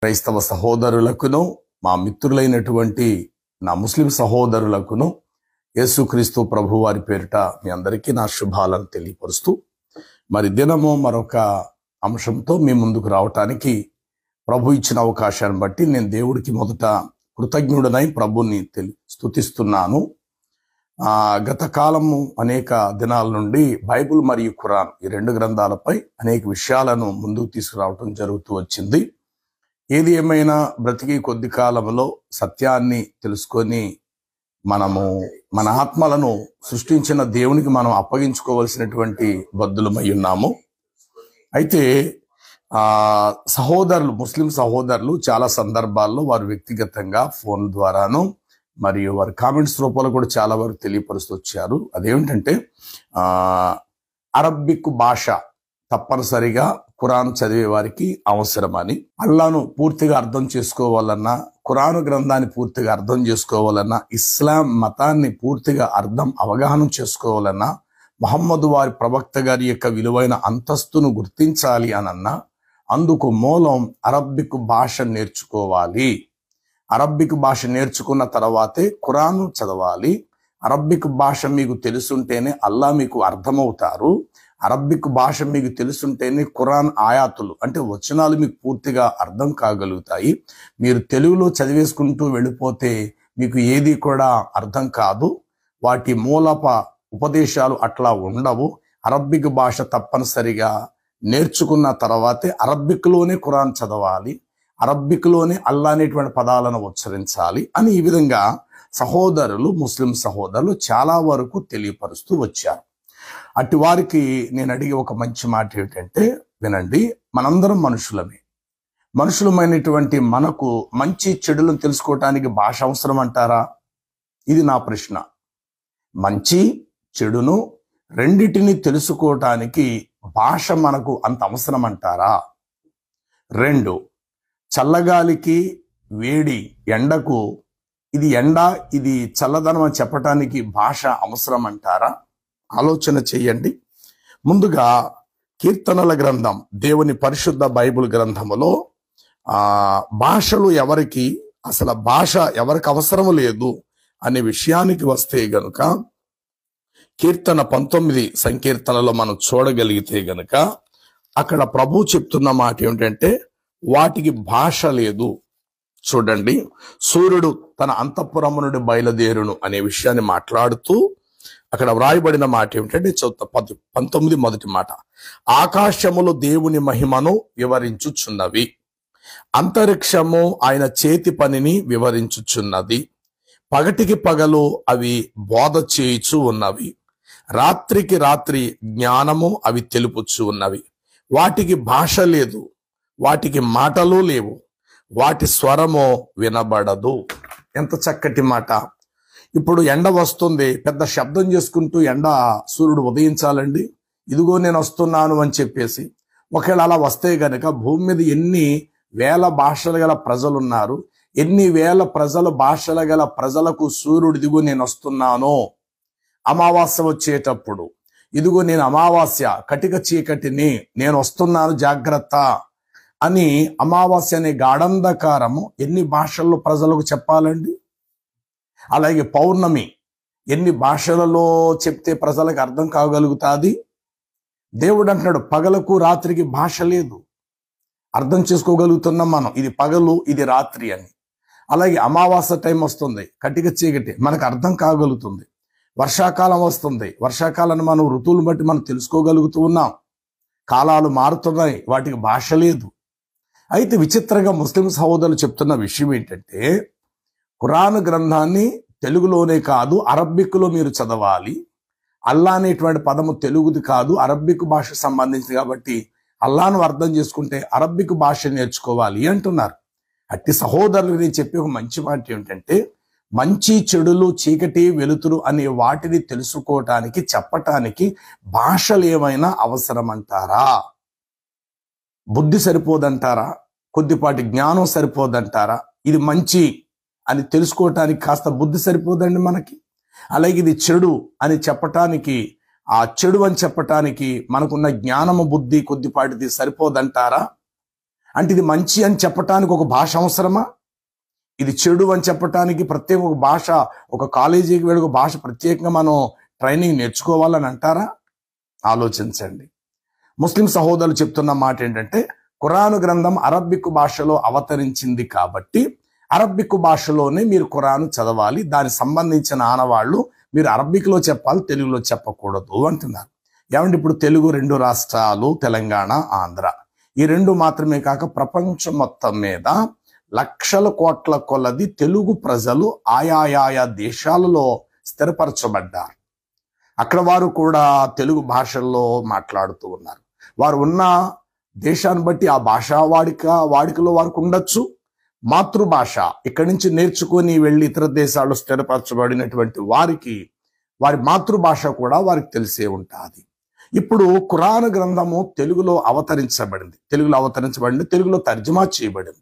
క్రైస్తవ సహోదరులకును మా మిత్రులైనటువంటి నా ముస్లిం సహోదరులకును యేసుక్రీస్తు ప్రభు వారి పేరిట మీ అందరికీ నా శుభాలను తెలియపరుస్తూ మరి దినము మరొక అంశంతో మీ ముందుకు రావటానికి ప్రభు ఇచ్చిన అవకాశాన్ని బట్టి నేను దేవుడికి మొదట కృతజ్ఞుడనై ప్రభుని స్తుతిస్తున్నాను. గత కాలము అనేక దినాల నుండి బైబిల్ మరియు ఖురాన్ ఈ రెండు గ్రంథాలపై అనేక విషయాలను ముందుకు తీసుకురావటం జరుగుతూ వచ్చింది. ఏది ఏమైనా బ్రతికి కొద్ది కాలంలో సత్యాన్ని తెలుసుకొని మనము మన ఆత్మలను సృష్టించిన దేవునికి మనం అప్పగించుకోవలసినటువంటి బద్దులమై ఉన్నాము. అయితే సహోదరులు ముస్లిం సహోదరులు చాలా సందర్భాల్లో వారు వ్యక్తిగతంగా ఫోన్ ద్వారాను మరియు వారి కామెంట్స్ రూపంలో కూడా చాలా వరకు తెలియపరుస్తూ వచ్చారు. అదేమిటంటే అరబ్బిక్ భాష తప్పనిసరిగా ఖురాన్ చదివే వారికి అవసరమని, అల్లాను పూర్తిగా అర్థం చేసుకోవాలన్నా, ఖురాను గ్రంథాన్ని పూర్తిగా అర్థం చేసుకోవాలన్నా, ఇస్లాం మతాన్ని పూర్తిగా అవగాహన చేసుకోవాలన్నా, ముహమ్మద్ వారి ప్రవక్త గారి యొక్క విలువైన అంతస్తును గుర్తించాలి అనన్నా అందుకు మూలం అరబ్బిక్ భాష నేర్చుకోవాలి. అరబ్బిక్ భాష నేర్చుకున్న తర్వాతే ఖురాను చదవాలి. అరబ్బిక్ భాష మీకు తెలుసుంటేనే అల్లా మీకు అర్థమవుతారు. అరబ్బిక్ భాష మీకు తెలుసుంటేనే ఖురాన్ ఆయాతులు అంటే వచనాలు మీకు పూర్తిగా అర్థం కాగలుగుతాయి. మీరు తెలుగులో చదివేసుకుంటూ వెళ్ళిపోతే మీకు ఏది కూడా అర్థం కాదు. వాటి మూలప ఉపదేశాలు అట్లా ఉండవు. అరబ్బిక్ భాష తప్పనిసరిగా నేర్చుకున్న తర్వాతే అరబ్బిక్లోనే ఖురాన్ చదవాలి, అరబ్బిక్లోనే అల్లా అనేటువంటి పదాలను ఉచ్చరించాలి అని ఈ విధంగా సహోదరులు ముస్లిం సహోదరులు చాలా వరకు తెలియపరుస్తూ వచ్చారు. అటు వారికి నేను అడిగే ఒక మంచి మాట ఏమిటంటే, వినండి, మనందరం మనుషులమైనటువంటి మనకు మంచి చెడులను తెలుసుకోవటానికి భాష అవసరం అంటారా? ఇది నా ప్రశ్న. మంచి చెడును రెండిటిని తెలుసుకోవటానికి భాష మనకు అంత అవసరం అంటారా? రెండు, చల్లగాలికి వేడి ఎండకు ఇది ఎండ ఇది చల్లదనం అని చెప్పటానికి భాష అవసరం అంటారా? ఆలోచన చేయండి. ముందుగా కీర్తనల గ్రంథం, దేవుని పరిశుద్ధ బైబిల్ గ్రంథములో భాషలు ఎవరికి అసలు భాష ఎవరికి అవసరం లేదు అనే విషయానికి వస్తే గనుక కీర్తన 19 సంకీర్తనలో మనం చూడగలిగితే గనుక అక్కడ ప్రభు చెప్తున్న మాట ఏమిటంటే వాటికి భాష లేదు. చూడండి, సూర్యుడు తన అంతఃపురము నుండి బయలుదేరును అనే విషయాన్ని మాట్లాడుతూ అక్కడ వ్రాయబడిన మాట ఏమిటంటే 19 మొదటి మాట, ఆకాశములు దేవుని మహిమను వివరించుచున్నవి, అంతరిక్షము ఆయన చేతి పనిని వివరించుచున్నది, పగటికి పగలు అవి బోధ చేయుచు ఉన్నవి, రాత్రికి రాత్రి జ్ఞానము అవి తెలుపుచు ఉన్నవి. వాటికి భాష లేదు, వాటికి మాటలు లేవు, వాటి స్వరము వినబడదు. ఎంత చక్కటి మాట. ఇప్పుడు ఎండ వస్తుంది, పెద్ద శబ్దం చేసుకుంటూ సూర్యుడు ఉదయించాలండి, ఇదిగో నేను వస్తున్నాను అని చెప్పేసి. ఒకవేళ అలా వస్తే గనక భూమి మీద ఎన్ని వేల భాషలు గల ప్రజలున్నారు, ఎన్ని వేల భాషలు గల ప్రజలకు సూర్యుడు ఇదిగో నేను వస్తున్నాను, అమావాస్య వచ్చేటప్పుడు ఇదిగో నేను అమావాస్య కటిక చీకటిని నేను వస్తున్నాను జాగ్రత్త అని అమావాస్య అనే గాఢంధకారము ఎన్ని భాషల్లో ప్రజలకు చెప్పాలండి. అలాగే పౌర్ణమి ఎన్ని భాషలలో చెప్తే ప్రజలకు అర్థం కాగలుగుతుంది. దేవుడు అంటున్నాడు పగలకు రాత్రికి భాష లేదు, అర్థం చేసుకోగలుగుతున్నాం మనం, ఇది పగలు ఇది రాత్రి అని. అలాగే అమావాస్య టైం వస్తుంది, కటిక చీకటి, మనకు అర్థం కాగలుగుతుంది. వర్షాకాలం వస్తుంది, వర్షాకాలాన్ని మనం ఋతువులు బట్టి మనం తెలుసుకోగలుగుతూ ఉన్నాం. కాలాలు మారుతున్నాయి, వాటికి భాష లేదు. అయితే విచిత్రంగా ముస్లిం సహోదరులు చెప్తున్న విషయం ఏంటంటే ఖురాన్ గ్రంథాన్ని తెలుగులోనే కాదు అరబ్బిక్లో మీరు చదవాలి. అల్లా అనేటువంటి పదము తెలుగుది కాదు, అరబ్బిక్ భాషకు సంబంధించింది కాబట్టి అల్లాను అర్థం చేసుకుంటే అరబ్బిక్ భాష నేర్చుకోవాలి అంటున్నారు. అట్టి సహోదరులు నేను చెప్పే ఒక మంచి మాట ఏమిటంటే, మంచి చెడులు చీకటి వెలుతురు అనే వాటిని తెలుసుకోవటానికి చెప్పటానికి భాషలు ఏమైనా అవసరం అంటారా? బుద్ధి సరిపోదంటారా? కొద్దిపాటి జ్ఞానం సరిపోదంటారా? ఇది మంచి అని తెలుసుకోవటానికి కాస్త బుద్ధి సరిపోదండి మనకి? అలాగే ఇది చెడు అని చెప్పటానికి, ఆ చెడు అని చెప్పటానికి మనకున్న జ్ఞానము బుద్ధి కొద్దిపాటిది సరిపోదంటారా? అంటే ఇది మంచి అని చెప్పటానికి ఒక భాష అవసరమా? ఇది చెడు అని చెప్పటానికి ప్రత్యేక ఒక భాష, ఒక కాలేజీకి వెళ్ళి ఒక భాష ప్రత్యేకంగా మనం ట్రైనింగ్ నేర్చుకోవాలని అంటారా? ఆలోచించండి. ముస్లిం సహోదరులు చెప్తున్న మాట ఏంటంటే, ఖురాను గ్రంథం అరబిక్ భాషలో అవతరించింది కాబట్టి అరబిక్ భాషలోనే మీరు ఖురాను చదవాలి, దానికి సంబంధించిన ఆనవాళ్ళు మీరు అరబిక్లో చెప్పాలి, తెలుగులో చెప్పకూడదు అంటున్నారు. ఏమంటే ఇప్పుడు తెలుగు 2 రాష్ట్రాలు, తెలంగాణ, ఆంధ్ర, ఈ 2 మాత్రమే కాక ప్రపంచం మొత్తం మీద లక్షల కోట్ల కొలది తెలుగు ప్రజలు ఆయా దేశాలలో స్థిరపరచబడ్డారు. అక్కడ వారు కూడా తెలుగు భాషల్లో మాట్లాడుతూ ఉన్నారు. వారు ఉన్న దేశాన్ని బట్టి ఆ భాషా వాడికలో వారికి ఉండొచ్చు. మాతృభాష ఇక్కడి నుంచి నేర్చుకొని వెళ్ళి ఇతర దేశాల్లో స్థిరపరచబడినటువంటి వారికి వారి మాతృభాష కూడా వారికి తెలిసే ఉంటుంది. ఇప్పుడు ఖురాన్ గ్రంథము తెలుగులో అవతరించబడింది, తెలుగులో తర్జుమా చేయబడింది.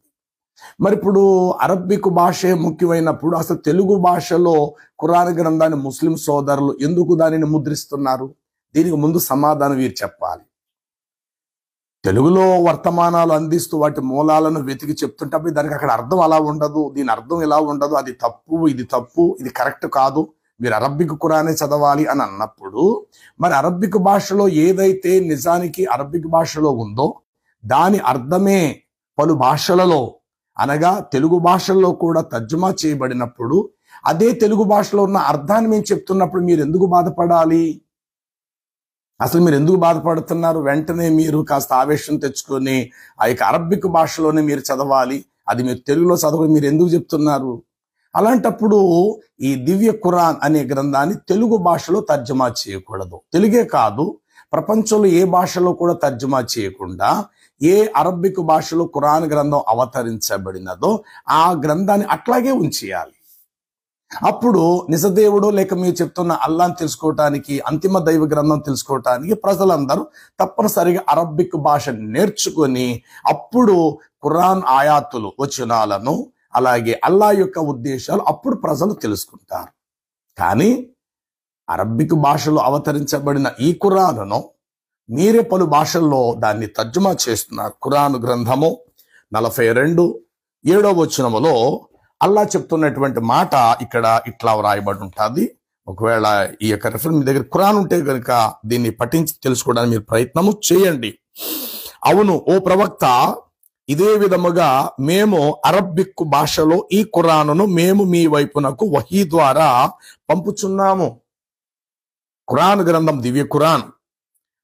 మరి ఇప్పుడు అరబిక్ భాషే ముఖ్యమైనప్పుడు అసలు తెలుగు భాషలో ఖురాన్ గ్రంథాన్ని ముస్లిం సోదరులు ఎందుకు దానిని ముద్రిస్తున్నారు? దీనికి ముందు సమాధానం వీరు చెప్పాలి. తెలుగులో వర్తమానాలు అందిస్తూ వాటి మూలాలను వెతికి చెప్తుంటే దానికి అక్కడ అర్థం అలా ఉండదు, దీని అర్థం ఇలా ఉండదు, అది తప్పు, ఇది తప్పు, ఇది కరెక్ట్ కాదు, మీరు అరబిక్ ఖురానే చదవాలి అని అన్నప్పుడు మరి అరబిక్ భాషలో ఏదైతే నిజానికి అరబిక్ భాషలో ఉందో దాని అర్థమే పలు భాషలలో అనగా తెలుగు భాషల్లో కూడా తర్జుమా చేయబడినప్పుడు అదే తెలుగు భాషలో ఉన్న అర్థాన్ని మేము చెప్తున్నప్పుడు మీరు ఎందుకు బాధపడాలి? అసలు మీరు ఎందుకు బాధపడుతున్నారు? వెంటనే మీరు కాస్త ఆవేశం తెచ్చుకొని ఆ యొక్క అరబిక్ భాషలోనే మీరు చదవాలి, అది మీరు తెలుగులో చదవని మీరు ఎందుకు చెప్తున్నారు? అలాంటప్పుడు ఈ దివ్య ఖురాన్ అనే గ్రంథాన్ని తెలుగు భాషలో తర్జుమా చేయకూడదు. తెలుగే కాదు, ప్రపంచంలో ఏ భాషలో కూడా తర్జుమా చేయకుండా ఏ అరబిక్ భాషలో ఖురాన్ గ్రంథం అవతరించబడినదో ఆ గ్రంథాన్ని అట్లాగే ఉంచేయాలి. అప్పుడు నిజదేవుడు లేక మీరు చెప్తున్న అల్లాహ్ని తెలుసుకోవటానికి, అంతిమ దైవ గ్రంథం తెలుసుకోవటానికి ప్రజలందరూ తప్పనిసరిగా అరబిక్ భాష నేర్చుకొని అప్పుడు ఖురాన్ ఆయాతులు, వచనాలను, అలాగే అల్లాహ్ యొక్క ఉద్దేశాలు అప్పుడు ప్రజలు తెలుసుకుంటారు. కానీ అరబిక్ భాషలో అవతరించబడిన ఈ ఖురానును మీరే పలు భాషల్లో దాన్ని తర్జుమా చేస్తున్నారు. ఖురాను గ్రంథము 42:7 వచనములో అల్లాహ్ చెప్తున్నటువంటి మాట ఇక్కడ ఇట్లా వ్రాయబడి ఉంటుంది. ఒకవేళ ఈ యొక్క రెఫరెన్స్ మీ దగ్గర ఖురాన్ ఉంటే కనుక దీన్ని పఠించి తెలుసుకోవడానికి మీరు ప్రయత్నము చేయండి. అవును ఓ ప్రవక్త, ఇదే విధముగా మేము అరబిక్ భాషలో ఈ ఖురానును మేము మీ వైపునకు వహీ ద్వారా పంపుచున్నాము. ఖురాన్ గ్రంథం దివ్య ఖురాన్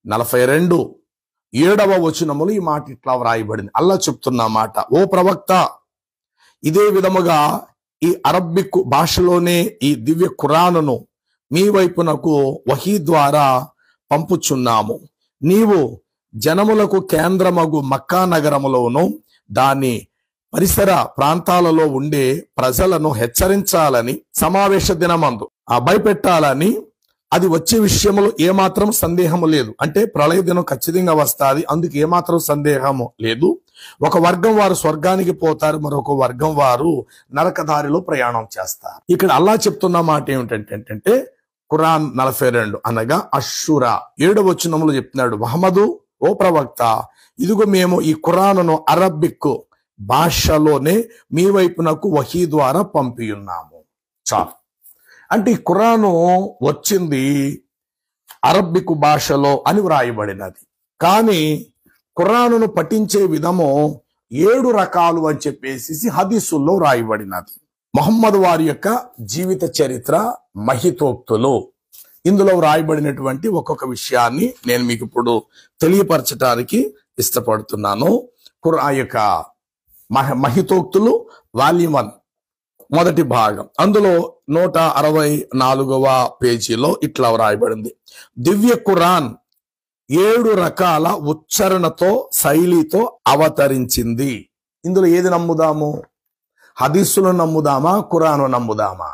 42:7 వచనములు ఈ మాట ఇట్లా వ్రాయబడింది. అల్లాహ్ చెప్తున్న మాట, ఓ ప్రవక్త, ఇదే విధముగా ఈ అరబిక్ భాషలోనే ఈ దివ్య ఖురానును మీ వైపునకు వహీ ద్వారా పంపుచున్నాము. నీవు జనములకు కేంద్రమగు మక్కా నగరములోను దాని పరిసర ప్రాంతాలలో ఉండే ప్రజలను హెచ్చరించాలని, సమావేశ దినమందు భయపెట్టాలని, అది వచ్చే విషయంలో ఏమాత్రం సందేహము లేదు. అంటే ప్రళయ దినం ఖచ్చితంగా వస్తుంది, అందుకు ఏమాత్రం సందేహము లేదు. ఒక వర్గం వారు స్వర్గానికి పోతారు, మరొక వర్గం వారు నరకదారిలో ప్రయాణం చేస్తారు. ఇక్కడ అల్లాహ్ చెప్తున్న మాట ఏమిటంటే ఖురాన్ 42 అనగా అష్షూరా 7వ వచనములో చెప్తున్నాడు, మహమ్మదు ఓ ప్రవక్త, ఇదిగో మేము ఈ ఖురానును అరబిక్ భాషలోనే మీ వైపునకు వహీ ద్వారా పంపియున్నాము. చాలు. అంటే ఈ ఖురాను వచ్చింది అరబిక్ భాషలో అని వ్రాయబడినది. కానీ ఖురానును పఠించే విధము 7 రకాలు అని చెప్పేసి హదీసుల్లో వ్రాయబడినది. ముహమ్మద్ వారి యొక్క జీవిత చరిత్ర, మహితోక్తులు, ఇందులో వ్రాయబడినటువంటి ఒక్కొక్క విషయాన్ని నేను మీకు ఇప్పుడు తెలియపరచడానికి ఇష్టపడుతున్నాను. ఖురాన్ యొక్క మహితోక్తులు వాల్యూమ్ 1 మొదటి భాగం, అందులో 164వ పేజీలో ఇట్లా వ్రాయబడింది, దివ్య ఖురాన్ 7 రకాల ఉచ్చారణతో శైలితో అవతరించింది. ఇందులో ఏది నమ్ముదాము? హదీసులు నమ్ముదామా, ఖురాను నమ్ముదామా?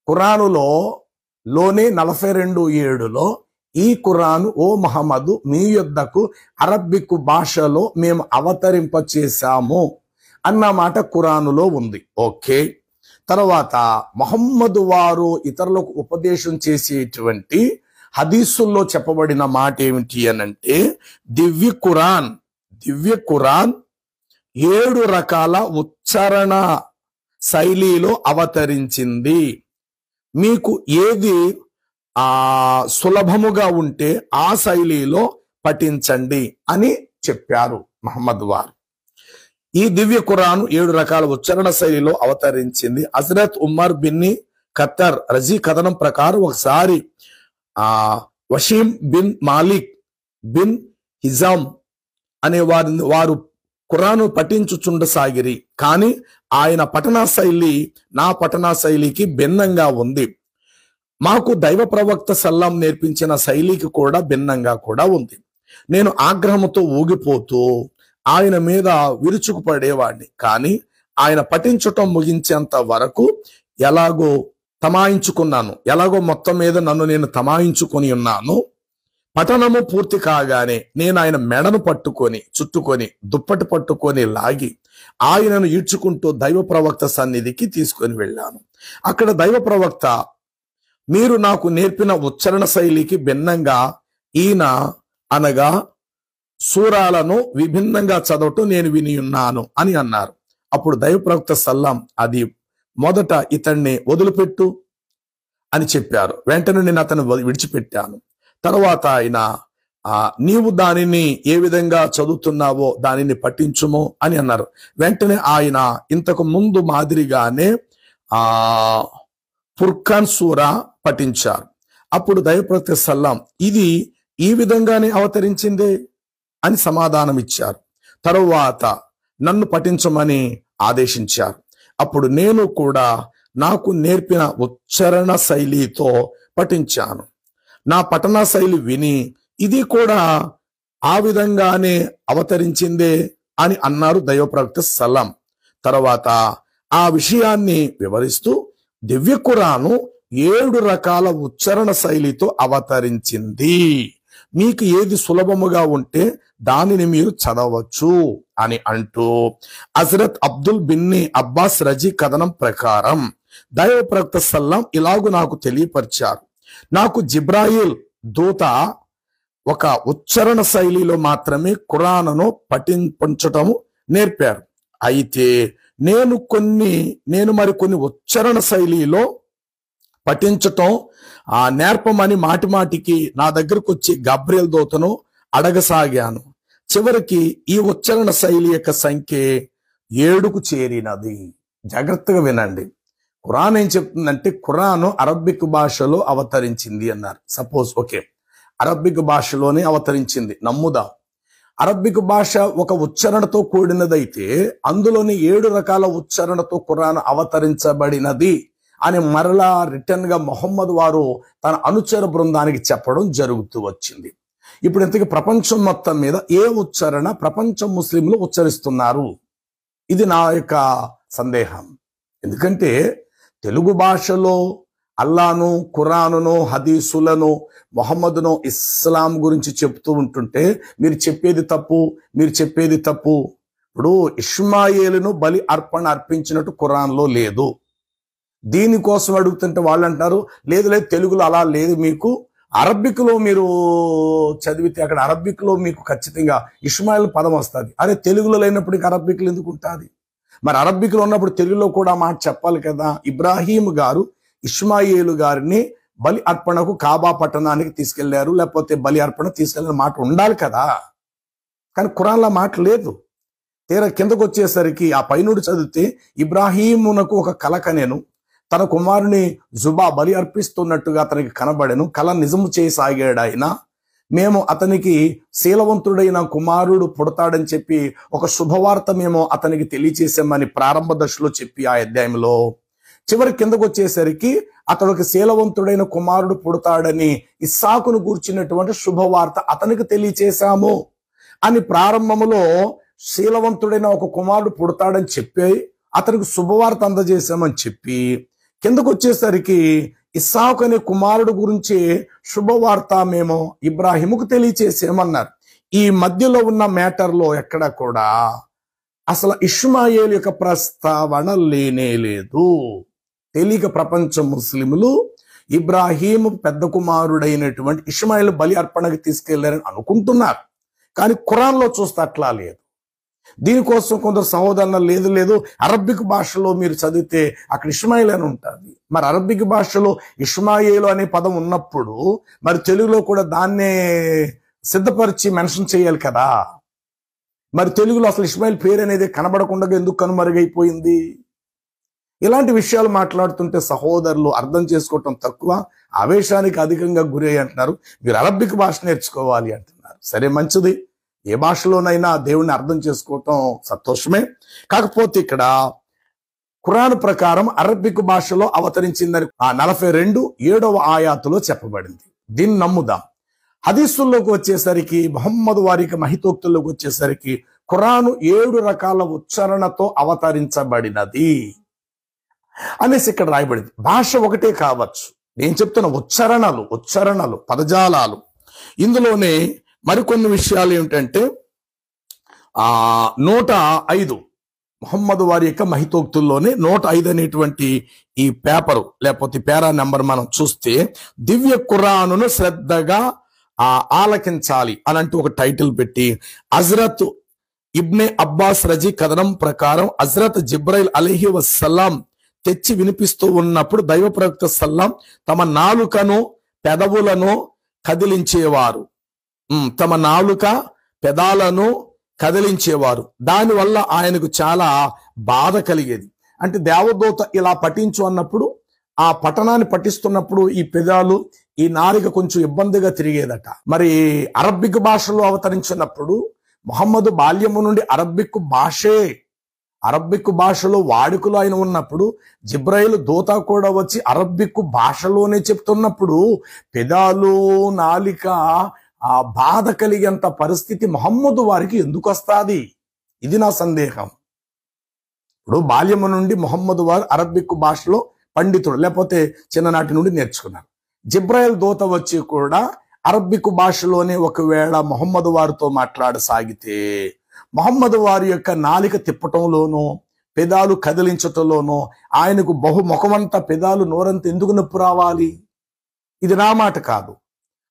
ఖురానులోనే 42:7లో ఈ ఖురాను ఓ మహమ్మదు మీ యొద్దకు అరబిక్ భాషలో మేము అవతరింప చేశాము అన్న మాట ఖురానులో ఉంది. ఓకే. తర్వాత ముహమ్మదు వారు ఇతరులకు ఉపదేశం చేసేటువంటి హదీసుల్లో చెప్పబడిన మాట ఏమిటి అనంటే దివ్య ఖురాన్ 7 రకాల ఉచ్చారణ శైలిలో అవతరించింది. మీకు ఏది సులభముగా ఉంటే ఆ శైలిలో పఠించండి అని చెప్పారు మహమ్మద్ వారు. ఈ దివ్య ఖురాను 7 రకాల ఉచ్చారణ శైలిలో అవతరించింది. హజరత్ ఉమర్ బిన్ ఖత్తర్ రజీ కథనం ప్రకారం ఒకసారి వషీం బిన్ మాలిక్ బిన్ హిజాం అనే వారు ఖురాను పఠించుచుండసాగిరి. కానీ ఆయన పఠనా శైలి నా పఠనా శైలికి భిన్నంగా ఉంది. మాకు దైవ ప్రవక్త సల్లాం నేర్పించిన శైలికి కూడా భిన్నంగా కూడా ఉంది. నేను ఆగ్రహంతో ఊగిపోతూ ఆయన మీద విరుచుకుపడేవాడిని. కానీ ఆయన పఠించటం ముగించేంత వరకు ఎలాగో మొత్తం మీద నన్ను నేను తమాయించుకొని ఉన్నాను. పఠనము పూర్తి కాగానే నేను ఆయన మెడను చుట్టుకొని దుప్పటి పట్టుకొని లాగి ఆయనను ఈడ్చుకుంటూ దైవ ప్రవక్త సన్నిధికి తీసుకొని వెళ్ళాను. అక్కడ దైవ ప్రవక్త, మీరు నాకు నేర్పిన ఉచ్చారణ శైలికి భిన్నంగా ఈయన అనగా సూరాలను విభిన్నంగా చదవటం నేను విని ఉన్నాను అని అన్నారు. అప్పుడు దైవ ప్రవక్త సల్లాం, అది మొదట ఇతన్ని వదిలిపెట్టు అని చెప్పారు. వెంటనే నేను అతను విడిచిపెట్టాను. తర్వాత ఆయన, నీవు దానిని ఏ విధంగా చదువుతున్నావో దానిని పఠించుము అని అన్నారు. వెంటనే ఆయన ఇంతకు ముందు మాదిరిగానే ఫుర్ఖాన్ సూరా పఠించారు. అప్పుడు దైవ ప్రవక్త సల్లాం, ఇది ఈ విధంగానే అవతరించిందే అని సమాధానం ఇచ్చారు. తరువాత నన్ను పఠించమని ఆదేశించారు. అప్పుడు నేను కూడా నాకు నేర్పిన ఉచ్చారణ శైలితో పఠించాను. నా పఠనా శైలి విని ఇది కూడా ఆ విధంగానే అవతరించిందే అని అన్నారు దైవ ప్రవక్త సల్లాం. తర్వాత ఆ విషయాన్ని వివరిస్తూ దివ్య ఖురాను 7 రకాల ఉచ్చారణ శైలితో అవతరించింది. మీకు ఏది సులభముగా ఉంటే దానిని మీరు చదవచ్చు అని అంటూ హజరత్ అబ్దుల్ బిన్ని అబ్బాస్ రజీ కథనం ప్రకారం దైవ ప్రవక్త సల్లాం ఇలాగూ నాకు తెలియపరిచారు. నాకు జిబ్రాయిల్ దూత ఒక ఉచ్చారణ శైలిలో మాత్రమే ఖురానును పఠించటము నేర్పారు. అయితే నేను మరికొన్ని ఉచ్చారణ శైలిలో పఠించటం నేర్పమని మాటిమాటికి నా దగ్గరకు వచ్చి గబ్రియల్ దూతను అడగసాగాను. చివరికి ఈ ఉచ్చారణ శైలి యొక్క సంఖ్య 7కు చేరినది. జాగ్రత్తగా వినండి. ఖురాన్ ఏం చెప్తుందంటే, ఖురాను అరబిక్ భాషలో అవతరించింది అన్నారు. సపోజ్ ఓకే, అరబిక్ భాషలోనే అవతరించింది నమ్ముదాం. అరబిక్ భాష ఒక ఉచ్చారణతో కూడినదైతే అందులోని 7 రకాల ఉచ్చారణతో ఖురాన్ అవతరించబడినది అని మరలా రిటర్న్ గా మొహమ్మద్ వారు తన అనుచర బృందానికి చెప్పడం జరుగుతూ వచ్చింది. ఇప్పుడు ఇంతకీ ప్రపంచం మొత్తం మీద ఏ ఉచ్చారణ ప్రపంచం ముస్లింలు ఉచ్చరిస్తున్నారు? ఇది నా యొక్క సందేహం. ఎందుకంటే తెలుగు భాషలో అల్లాను, ఖురానును, హదీసులను, మొహమ్మదును, ఇస్లాం గురించి చెప్తూ ఉంటుంటే మీరు చెప్పేది తప్పు. ఇప్పుడు ఇష్మాయేలును బలి అర్పించినట్టు ఖురాన్లో లేదు. దీనికోసం అడుగుతుంటే వాళ్ళు అంటారు, లేదు తెలుగులో అలా లేదు, మీకు అరబిక్లో మీరు చదివితే అక్కడ అరబిక్లో మీకు ఖచ్చితంగా ఇష్మాయిల్ పదం వస్తుంది. అరే తెలుగులో లేనప్పుడు అరబిక్లో ఎందుకు ఉంటుంది? మరి అరబిక్లో ఉన్నప్పుడు తెలుగులో కూడా మాట చెప్పాలి కదా. ఇబ్రాహీం గారు ఇష్మాయేలు గారిని బలి అర్పణకు కాబా పట్టణానికి తీసుకెళ్లారు, లేకపోతే బలి అర్పణ తీసుకెళ్లిన మాట ఉండాలి కదా. కానీ ఖురాన్లో మాట లేదు. తీరా కిందకు వచ్చేసరికి ఆ పైనుడు చదివితే ఇబ్రాహీమునకు ఒక కల కనెను, తన కుమారుని జుబా బలి అర్పిస్తున్నట్టుగా అతనికి కనబడెను, కల నిజము చేయసాగాడు ఆయన. మేము అతనికి శీలవంతుడైన కుమారుడు పుడతాడని చెప్పి ఒక శుభవార్త మేము అతనికి తెలియచేసామని ప్రారంభ దశలో చెప్పి ఆ అధ్యాయంలో చివరి కిందకు వచ్చేసరికి అతడికి శీలవంతుడైన కుమారుడు పుడతాడని ఇస్సాకును గూర్చినటువంటి శుభవార్త అతనికి తెలియచేశాము అని ప్రారంభములో శీలవంతుడైన ఒక కుమారుడు పుడతాడని చెప్పి అతనికి శుభవార్త అందజేశామని చెప్పి కిందకు వచ్చేసరికి ఇస్సాకు అనే కుమారుడు గురించి శుభవార్త మేము ఇబ్రాహిముకు తెలియచేసామన్నారు. ఈ మధ్యలో ఉన్న మ్యాటర్లో ఎక్కడ కూడా అసలు ఇష్మాయేల్ యొక్క ప్రస్తావన లేనే లేదు. తెలియక ప్రపంచ ముస్లింలు ఇబ్రాహీము పెద్ద కుమారుడైనటువంటి ఇష్మాయేల్ బలి అర్పణకి తీసుకెళ్లారని అనుకుంటున్నారు. కానీ ఖురాన్లో చూస్తే అట్లా లేదు. దీనికోసం కొందరు సహోదరులు లేదు లేదు అరబ్బిక్ భాషలో మీరు చదివితే అక్కడ ఇష్మాయిల్ అని ఉంటుంది. మరి అరబ్బిక్ భాషలో ఇష్మాయిలు అనే పదం ఉన్నప్పుడు మరి తెలుగులో కూడా దాన్నే సిద్ధపరిచి మెన్షన్ చేయాలి కదా. మరి తెలుగులో అసలు ఇష్మాయిల్ పేరు అనేది కనబడకుండా ఎందుకు కనుమరుగైపోయింది? ఇలాంటి విషయాలు మాట్లాడుతుంటే సహోదరులు అర్థం చేసుకోవటం తక్కువ, ఆవేశానికి అధికంగా గురి అంటున్నారు. మీరు అరబ్బిక్ భాష నేర్చుకోవాలి అంటున్నారు. సరే, మంచిది. ఏ భాషలోనైనా దేవుణ్ణి అర్థం చేసుకోవటం సంతోషమే. కాకపోతే ఇక్కడ ఖురాన్ ప్రకారం అరబ్బిక్ భాషలో అవతరించిందని 42:7 ఆయాతులో చెప్పబడింది. దీన్ని నమ్ముదాం. హదీసుల్లోకి వచ్చేసరికి, ముహమ్మద్ వారికి మహితోక్తుల్లోకి వచ్చేసరికి ఖురాను 7 రకాల ఉచ్చారణతో అవతరించబడినది అనేసి ఇక్కడ రాయబడింది. భాష ఒకటే కావచ్చు, నేను చెప్తున్న ఉచ్చారణలు పదజాలాలు. ఇందులోనే మరికొన్ని విషయాలు ఏమిటంటే 105 ముహమ్మద్ వారి యొక్క మహితోక్తుల్లోనే 105 అనేటువంటి ఈ పేపరు లేకపోతే పేరా నెంబర్ మనం చూస్తే, దివ్య ఖురానును శ్రద్ధగా ఆలకించాలి అనంటూ ఒక టైటిల్ పెట్టి, హజరత్ ఇబ్నే అబ్బాస్ రజీ కథనం ప్రకారం హజరత్ జిబ్రైల్ అలైహి వస్సలాం తెచ్చి వినిపిస్తూ ఉన్నప్పుడు దైవ ప్రవక్త సల్లాం తమ నాలుకను పెదవులను కదిలించేవారు, తమ నాలుక పెదాలను కదిలించేవారు. దానివల్ల ఆయనకు చాలా బాధ కలిగేది. అంటే దేవదూత ఇలా పఠించు అన్నప్పుడు, ఆ పఠనాన్ని పఠిస్తున్నప్పుడు ఈ పెదాలు, ఈ నాలుక కొంచెం ఇబ్బందిగా తిరిగేదట. మరి అరబ్బిక్ భాషలో అవతరించినప్పుడు ముహమ్మద్ బాల్యము నుండి అరబ్బిక్ భాషలో వాడుకలో ఆయన ఉన్నప్పుడు, జిబ్రాయిల్ దూత కూడా వచ్చి అరబ్బిక్ భాషలోనే చెప్తున్నప్పుడు పెదాలు నాలిక ఆ బాధ కలిగేంత పరిస్థితి ముహమ్మద్ వారికి ఎందుకు వస్తుంది? ఇది నా సందేహం. ఇప్పుడు బాల్యము నుండి ముహమ్మద్ వారు అరబ్బిక్ భాషలో పండితుడు, లేకపోతే చిన్ననాటి నుండి నేర్చుకున్నారు. జిబ్రాయిల్ దూత వచ్చి కూడా అరబ్బిక్ భాషలోనే ఒకవేళ ముహమ్మద్ వారితో మాట్లాడసాగితే, ముహమ్మద్ వారి యొక్క నాలిక తిప్పటంలోనో పెదాలు కదిలించటంలోనో ఆయనకు ముఖమంతా పెదాలు నోరంతా ఎందుకు నొప్పి రావాలి? ఇది నా మాట కాదు,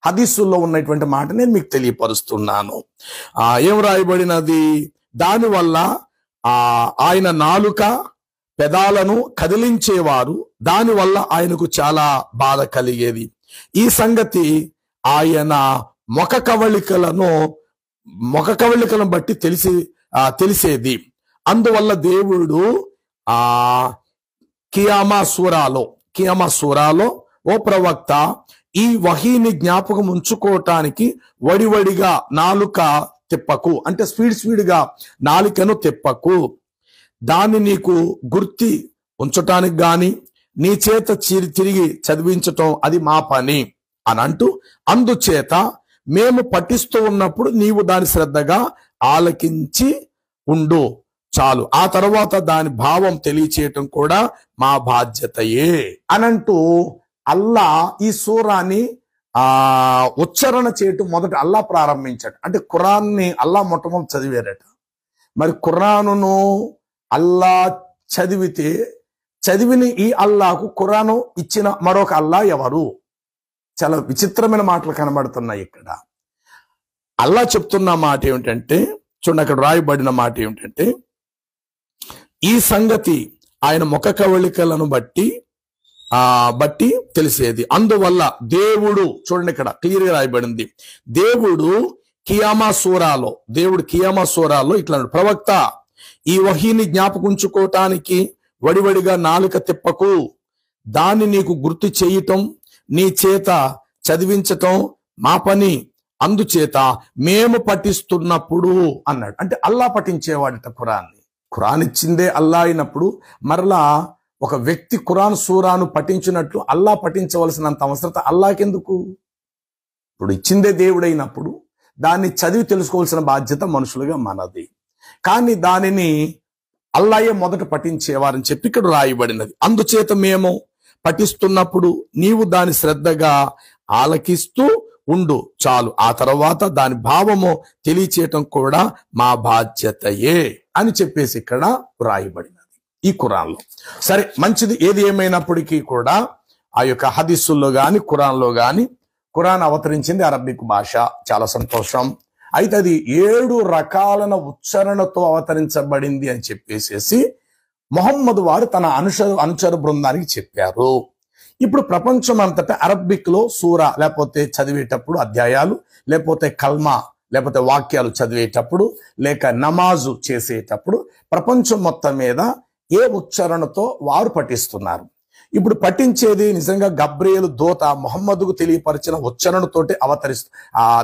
హదీసుల్లో ఉన్నటువంటి మాట నేను మీకు తెలియపరుస్తున్నాను. ఏం రాయబడినది? దానివల్ల ఆయన నాలుక పెదాలను కదిలించేవారు, దానివల్ల ఆయనకు చాలా బాధ కలిగేది. ఈ సంగతి ఆయన ముఖ కవళికలను బట్టి తెలిసేది. అందువల్ల దేవుడు కియామా సూరాలో ఓ ప్రవక్త, ఈ వహీని జ్ఞాపకం ఉంచుకోవటానికి వడివడిగా నాలుక తిప్పకు, అంటే స్పీడ్గా నాలుకను తిప్పకు, దాన్ని నీకు గుర్తి ఉంచటానికి గాని నీ చేత తిరిగి చదివించటం అది మా పని అని అంటూ, అందుచేత మేము పఠిస్తూ ఉన్నప్పుడు నీవు దాని శ్రద్ధగా ఆలకించి ఉండు చాలు, ఆ తర్వాత దాని భావం తెలియచేయటం కూడా మా బాధ్యతయే అనంటూ అల్లా ఈ సూరాన్ని ఉచ్చారణ చేయటం మొదట అల్లా ప్రారంభించాడు. అంటే ఖురాన్ని అల్లా మొట్టమొదటి చదివారట. మరి ఖురానును అల్లా చదివిన ఈ అల్లాకు ఖురాను ఇచ్చిన మరొక అల్లా ఎవరు? చాలా విచిత్రమైన మాటలు కనబడుతున్నాయి ఇక్కడ. అల్లా చెప్తున్న మాట ఏమిటంటే, చూడండి అక్కడ రాయబడిన మాట ఏమిటంటే, ఈ సంగతి ఆయన ముఖ కవళికలను బట్టి తెలిసేది. అందువల్ల దేవుడు, చూడండి ఇక్కడ క్లియర్ గా రాయబడింది, దేవుడు కియామా సూరాలో ఇట్లా ప్రవక్త, ఈ వహీని జ్ఞాపకుంచుకోవటానికి వడివడిగా నాలుక తిప్పకు, దాన్ని నీకు గుర్తు చేయటం నీ చేత చదివించటం మా పని, అందుచేత మేము పఠిస్తున్నప్పుడు అన్నాడు. అంటే అల్లా పఠించేవాడట ఖురాన్ ఇచ్చిందే అల్లా అయినప్పుడు మరలా ఒక వ్యక్తి ఖురాన్ సూరాను పఠించినట్లు అల్లా పఠించవలసినంత అవసరత అల్లాకెందుకు? ఇప్పుడు ఇచ్చిందే దేవుడైనప్పుడు దాన్ని చదివి తెలుసుకోవాల్సిన బాధ్యత మనుషులుగా మనది. కానీ దానిని అల్లాయే మొదట పఠించేవారని చెప్పి ఇక్కడ రాయబడినది. అందుచేత మేము పఠిస్తున్నప్పుడు నీవు దాని శ్రద్ధగా ఆలకిస్తూ ఉండు చాలు, ఆ తర్వాత దాని భావము తెలియచేయటం కూడా మా బాధ్యతయే అని చెప్పేసి ఇక్కడ రాయబడినది ఈ ఖురాన్లో. సరే, మంచిది. ఏది ఏమైనప్పటికీ కూడా ఆ యొక్క హదీసుల్లో గాని ఖురాన్లో గాని ఖురాన్ అవతరించింది అరబ్బిక్ భాష, చాలా సంతోషం. అయితే అది 7 రకాలైన ఉచ్చారణతో అవతరించబడింది అని చెప్పేసేసి మొహమ్మద్ వారు తన అనుచర బృందానికి చెప్పారు. ఇప్పుడు ప్రపంచం అంతటా అరబిక్ లో సూరా లేకపోతే చదివేటప్పుడు అధ్యాయాలు, లేకపోతే కల్మా లేకపోతే వాక్యాలు చదివేటప్పుడు, లేక నమాజు చేసేటప్పుడు ప్రపంచం మొత్తం మీద ఏ ఉచ్చారణతో వారు పఠిస్తున్నారు. ఇప్పుడు పఠించేది నిజంగా గబ్రియేలు దూత మొహమ్మద్కు తెలియపరిచిన ఉచ్చారణతోటి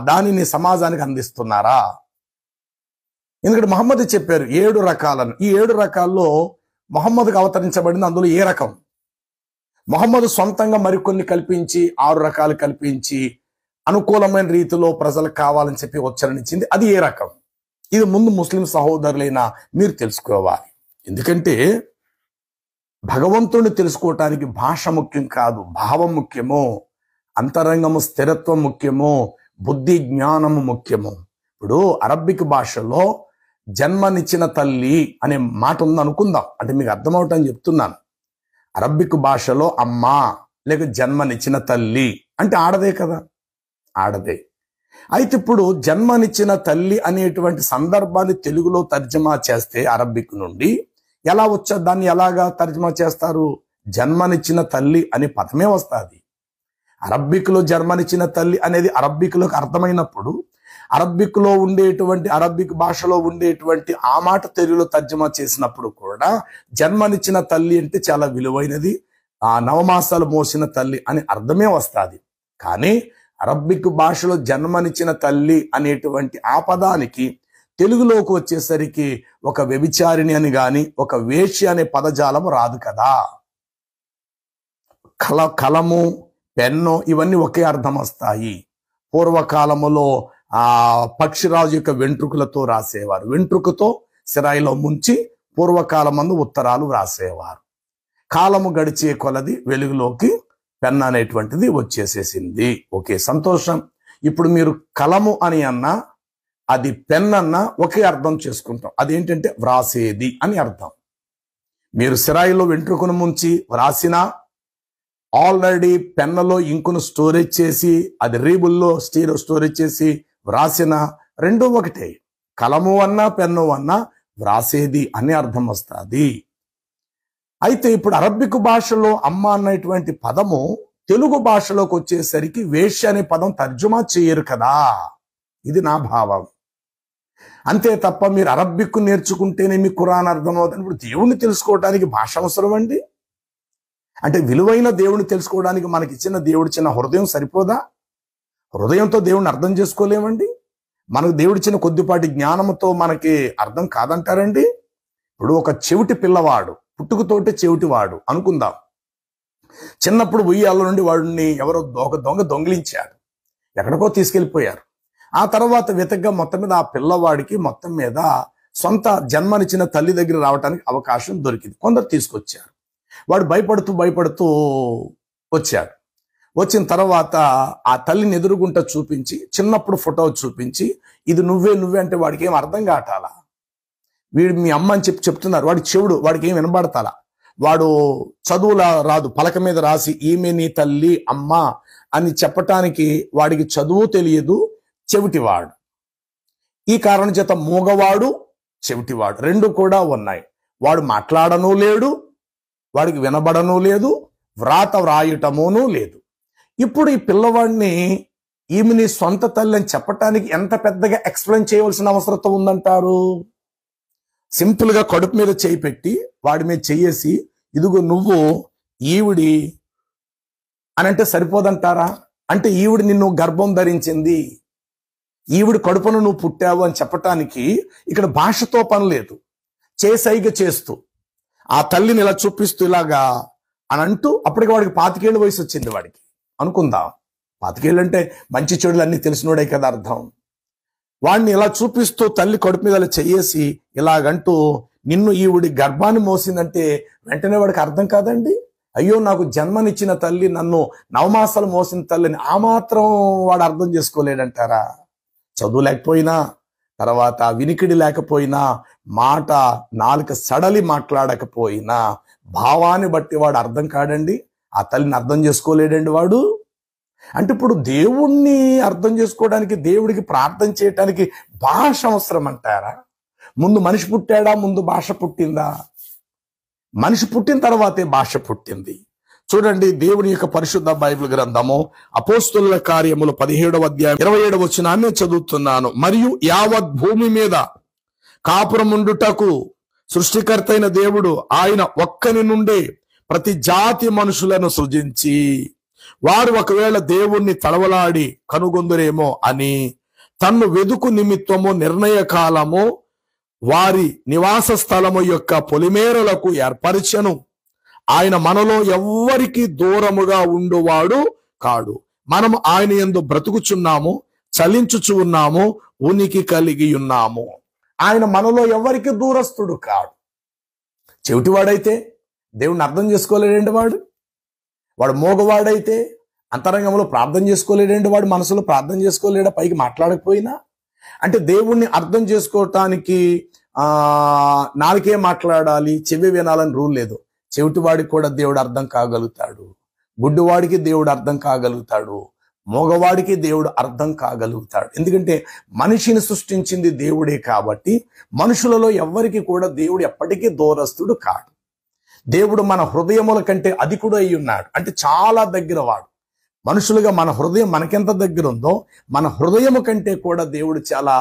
దానిని సమాజానికి అందిస్తున్నారా? ఎందుకంటే మహమ్మద్ చెప్పారు 7 రకాలను. ఈ 7 రకాల్లో మొహమ్మద్కు అవతరించబడింది అందులో ఏ రకం? మొహమ్మద్ సొంతంగా మరికొన్ని కల్పించి 6 రకాలు కల్పించి అనుకూలమైన రీతిలో ప్రజలకు కావాలని చెప్పి ఉచ్చరణించింది, అది ఏ రకం? ఇది ముందు ముస్లిం సహోదరులైనా మీరు తెలుసుకోవాలి. ఎందుకంటే భగవంతుడిని తెలుసుకోవటానికి భాష ముఖ్యం కాదు, భావం ముఖ్యమో, అంతరంగము స్థిరత్వం ముఖ్యమో, బుద్ధి జ్ఞానము ముఖ్యమో. ఇప్పుడు అరబిక్ భాషలో జన్మనిచ్చిన తల్లి అనే మాట ఉంది అనుకుందాం, అంటే మీకు అర్థమవటం చెప్తున్నాను. అరబిక్ భాషలో అమ్మ లేక జన్మనిచ్చిన తల్లి అంటే ఆడదే కదా, ఆడదే. అయితే ఇప్పుడు జన్మనిచ్చిన తల్లి అనేటువంటి సందర్భాన్ని తెలుగులో తర్జమా చేస్తే అరబిక్ నుండి ఎలా వచ్చా, దాన్ని ఎలాగా తర్జమా చేస్తారు? జన్మనిచ్చిన తల్లి అనే పదమే వస్తుంది. అరబిక్లో జన్మనిచ్చిన తల్లి అనేది అరబిక్లోకి అర్థమైనప్పుడు అరబిక్లో ఉండేటువంటి అరబిక్ భాషలో ఉండేటువంటి ఆ మాట తెలుగులో తర్జమా చేసినప్పుడు కూడా జన్మనిచ్చిన తల్లి అంటే చాలా విలువైనది, ఆ నవమాసాలు మోసిన తల్లి అని అర్థమే వస్తుంది. కానీ అరబిక్ భాషలో జన్మనిచ్చిన తల్లి అనేటువంటి ఆ పదానికి తెలుగులోకి వచ్చేసరికి ఒక వ్యభిచారిణి అని గాని ఒక వేశ్య అనే పదజాలము రాదు కదా. కలము పెన్ను ఇవన్నీ ఒకే అర్థం వస్తాయి. పూర్వకాలములో పక్షిరాజు యొక్క వెంట్రుకలతో రాసేవారు, వెంట్రుకతో సిరాయిలో ముంచి పూర్వకాలమందు ఉత్తరాలు రాసేవారు. కాలము గడిచే కొలది వెలుగులోకి పెన్ అనేటువంటిది వచ్చేసేసింది. ఓకే, సంతోషం. ఇప్పుడు మీరు కలము అని అన్నా అది పెన్ అన్నా ఒకే అర్థం చేసుకుంటాం. అదేంటంటే వ్రాసేది అని అర్థం. మీరు సిరాయిలో వెంట్రుకను ముంచి వ్రాసినా, ఆల్రెడీ పెన్నులో ఇంకును స్టోరేజ్ చేసి అది రీబుల్లో స్టోరేజ్ చేసి వ్రాసిన, రెండు ఒకటే. కలము అన్నా పెన్ను అన్నా వ్రాసేది అని అర్థం వస్తుంది. అయితే ఇప్పుడు అరబిక్ భాషలో అమ్మ అన్నటువంటి పదము తెలుగు భాషలోకి వచ్చేసరికి వేశ్య అనే పదం తర్జుమా చేయరు కదా, ఇది నా భావం. అంతే తప్ప మీరు అరబిక్ నేర్చుకుంటేనే మీ ఖురాన్ అర్థం అవుతుంది. ఇప్పుడు దేవుణ్ణి తెలుసుకోవడానికి భాష అవసరం అండి. అంటే విలువైన దేవుణ్ణి తెలుసుకోవడానికి మనకి ఇచ్చిన దేవుడిచ్చిన హృదయం సరిపోదా? హృదయంతో దేవుణ్ణి అర్థం చేసుకోలేమండి. మనకు దేవుడిచ్చిన కొద్దిపాటి జ్ఞానంతో మనకి అర్థం కాదంటారండి. ఇప్పుడు ఒక చెవిటి పిల్లవాడు, పుట్టుకతోటి చెవిటివాడు అనుకుందాం. చిన్నప్పుడు ఉయ్యాల నుండి వాడిని ఎవరో దొంగ దొంగిలించాడు, ఎక్కడికో తీసుకెళ్ళిపోయారు. ఆ తర్వాత వెతగ్గా మొత్తం మీద ఆ పిల్లవాడికి మొత్తం మీద సొంత జన్మనిచ్చిన తల్లి దగ్గర రావడానికి అవకాశం దొరికింది. కొందరు తీసుకొచ్చారు. వాడు భయపడుతూ వచ్చాడు. వచ్చిన తర్వాత ఆ తల్లిని ఎదురుగుంట చూపించి, చిన్నప్పుడు ఫోటో చూపించి, ఇది నువ్వే అంటే వాడికి ఏం అర్థం కాటాలా. వీడు మీ అమ్మ అని చెప్తున్నారు, వాడి చెవుడు, వాడికి ఏం వినబడతాలా. వాడు చదువులా రాదు, పలక మీద రాసి ఈమె నీ తల్లి అమ్మ అని చెప్పటానికి వాడికి చదువు తెలియదు, చెవిటివాడు. ఈ కారణం చేత మూగవాడు చెవిటివాడు రెండు కూడా ఉన్నాయి. వాడు మాట్లాడను లేడు, వాడికి వినబడను లేదు, వ్రాయటమును లేదు. ఇప్పుడు ఈ పిల్లవాడిని ఈమె నీ సొంత తల్లి అని చెప్పటానికి ఎంత పెద్దగా ఎక్స్ప్లెయిన్ చేయవలసిన అవసరం ఉందంటారు? సింపుల్ గా కడుపు మీద చేయి పెట్టి వాడి మీద చెయ్యేసి ఇదిగో నువ్వు ఈవిడి అని అంటే సరిపోదంటారా? అంటే ఈవిడి నిన్ను గర్భం ధరించింది, ఈవిడి కడుపును నువ్వు పుట్టావు అని చెప్పటానికి ఇక్కడ భాషతో పని లేదు. చేసైగ చేస్తూ ఆ తల్లిని ఇలా చూపిస్తూ ఇలాగా అని అంటూ, అప్పటికి వాడికి 25 ఏళ్ళ వయసు వచ్చింది వాడికి అనుకుందాం. 25 ఏళ్ళు అంటే మంచి చెడులు అన్ని తెలిసినోడే కదా అర్థం. వాడిని ఇలా చూపిస్తూ తల్లి కడుపు మీద ఇలా చెయ్యేసి ఇలాగంటూ నిన్ను ఈవిడి గర్భాన్ని మోసిందంటే వెంటనే వాడికి అర్థం కాదండి. అయ్యో నాకు జన్మనిచ్చిన తల్లి, నన్ను నవమాసాలు మోసిన తల్లిని ఆ మాత్రం వాడు అర్థం చేసుకోలేడంటారా? చదువు లేకపోయినా, తర్వాత వినికిడి లేకపోయినా, మాట నాలుక సడలి మాట్లాడకపోయినా భావాన్ని బట్టి వాడు అర్థం కాడండి. ఆ తల్లిని అర్థం చేసుకోలేడండి వాడు. అంటే ఇప్పుడు దేవుణ్ణి అర్థం చేసుకోవడానికి, దేవుడికి ప్రార్థన చేయటానికి భాష అవసరం అంటారా? ముందు మనిషి పుట్టాడా, ముందు భాష పుట్టిందా? మనిషి పుట్టిన తర్వాతే భాష పుట్టింది. చూడండి, దేవుని యొక్క పరిశుద్ధ బైబిల్ గ్రంథము అపోస్తలుల కార్యములు 17వ అధ్యాయం 27వ వచనాన్ని చదువుతున్నాను. మరియు యావత్ భూమి మీద కాపురముండుటకు సృష్టికర్త అయిన దేవుడు ఆయన ఒక్కని నుండే ప్రతి జాతి మనుషులను సృజించి, వారు ఒకవేళ దేవుణ్ణి తడవలాడి కనుగొందురేమో అని తన్ను వెదుకు నిమిత్తము నిర్ణయ కాలము వారి నివాస స్థలము యొక్క పొలిమేరలకు ఏర్పరచెను. ఆయన మనలో ఎవ్వరికి దూరముగా ఉండువాడు కాడు. మనము ఆయన యందు బ్రతుకుచున్నాము, చలించుచు ఉన్నాము, ఉనికి కలిగి ఉన్నాము. ఆయన మనలో ఎవరికి దూరస్తుడు కాడు. చెవిటివాడైతే దేవుణ్ణి అర్థం చేసుకోలేడండి వాడు. వాడు మోగవాడైతే అంతరంగంలో ప్రార్థన చేసుకోలేడండి వాడు. మనసులో ప్రార్థన చేసుకోలేడా పైకి మాట్లాడకపోయినా? అంటే దేవుణ్ణి అర్థం చేసుకోవటానికి నాలుకే మాట్లాడాలి, చెవి వినాలని రూల్ లేదు. చెవిటివాడికి కూడా దేవుడు అర్థం కాగలుగుతాడు, గుడ్డివాడికి దేవుడు అర్థం కాగలుగుతాడు, మోగవాడికి దేవుడు అర్థం కాగలుగుతాడు. ఎందుకంటే మనిషిని సృష్టించింది దేవుడే కాబట్టి మనుషులలో ఎవ్వరికి కూడా దేవుడు ఎప్పటికీ దూరస్తుడు కాడు. దేవుడు మన హృదయముల కంటే అధికుడు అయి ఉన్నాడు. అంటే చాలా దగ్గర వాడు. మనుషులుగా మన హృదయం మనకెంత దగ్గర ఉందో మన హృదయము కంటే కూడా దేవుడు చాలా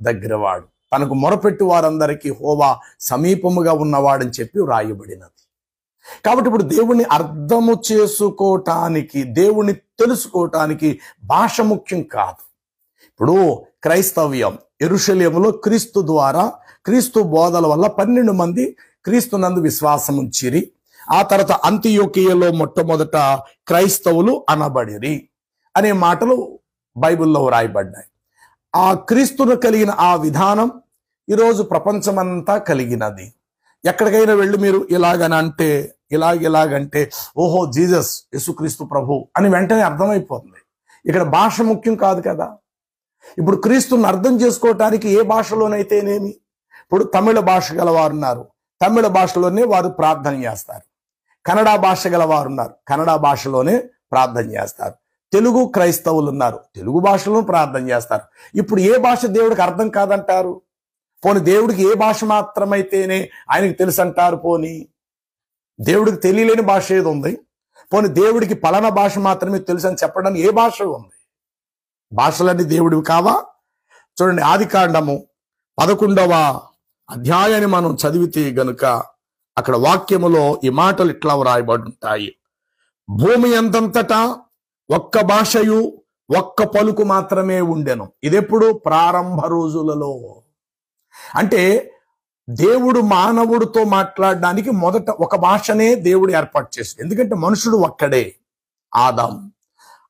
దగ్గరవాడు. తనకు మొరపెట్టు వారందరికీ హోవా సమీపముగా ఉన్నవాడని చెప్పి వ్రాయబడినది. కాబట్టి ఇప్పుడు దేవుణ్ణి అర్థము చేసుకోవటానికి, దేవుణ్ణి తెలుసుకోవటానికి భాష ముఖ్యం కాదు. ఇప్పుడు క్రైస్తవ్యం యెరూషలేములో క్రీస్తు ద్వారా, క్రీస్తు బోధల వల్ల 12 మంది క్రీస్తునందు విశ్వాసం ఉంచిరి. ఆ తర్వాత అంతియోకియలో మొట్టమొదట క్రైస్తవులు అనబడిరి అనే మాటలు బైబిల్లో వ్రాయబడ్డాయి. ఆ క్రీస్తును కలిగిన ఆ విధానం ఈరోజు ప్రపంచమంతా కలిగినది. ఎక్కడికైనా వెళ్ళి మీరు ఇలాగనంటే, ఇలాగంటే ఓహో జీసస్ యేసుక్రీస్తు ప్రభు అని వెంటనే అర్థమైపోతుంది. ఇక్కడ భాష ముఖ్యం కాదు కదా. ఇప్పుడు క్రీస్తుని అర్థం చేసుకోవటానికి ఏ భాషలోనైతేనేమి, ఇప్పుడు తమిళ భాష గలవారు ఉన్నారు, తమిళ భాషలోనే వారు ప్రార్థన చేస్తారు. కన్నడ భాష గలవారు ఉన్నారు, కన్నడ భాషలోనే ప్రార్థన చేస్తారు. తెలుగు క్రైస్తవులు ఉన్నారు, తెలుగు భాషలో ప్రార్థన చేస్తారు. ఇప్పుడు ఏ భాష దేవుడికి అర్థం కాదంటారు? పోనీ దేవుడికి ఏ భాష మాత్రమైతేనే ఆయనకి తెలుసు అంటారు? పోనీ దేవుడికి తెలియలేని భాష ఏది ఉంది? పోనీ దేవుడికి పలానా భాష మాత్రమే తెలుసు అని చెప్పడానికి ఏ భాష ఉంది? భాషలన్నీ దేవుడివి కావా? చూడండి, ఆదికాండము 11వ అధ్యాయాన్ని మనం చదివితే గనుక అక్కడ వాక్యములో ఈ మాటలు ఇట్లా వ్రాయబడి ఉంటాయి. భూమి అంతంతటా ఒక్క భాషయు ఒక్క పలుకు మాత్రమే ఉండెను. ఇదెప్పుడు? ప్రారంభ రోజులలో. అంటే దేవుడు మానవుడితో మాట్లాడడానికి మొదట ఒక భాషనే దేవుడు ఏర్పాటు చేశాడు. ఎందుకంటే మనుషుడు ఒక్కడే, ఆదాం.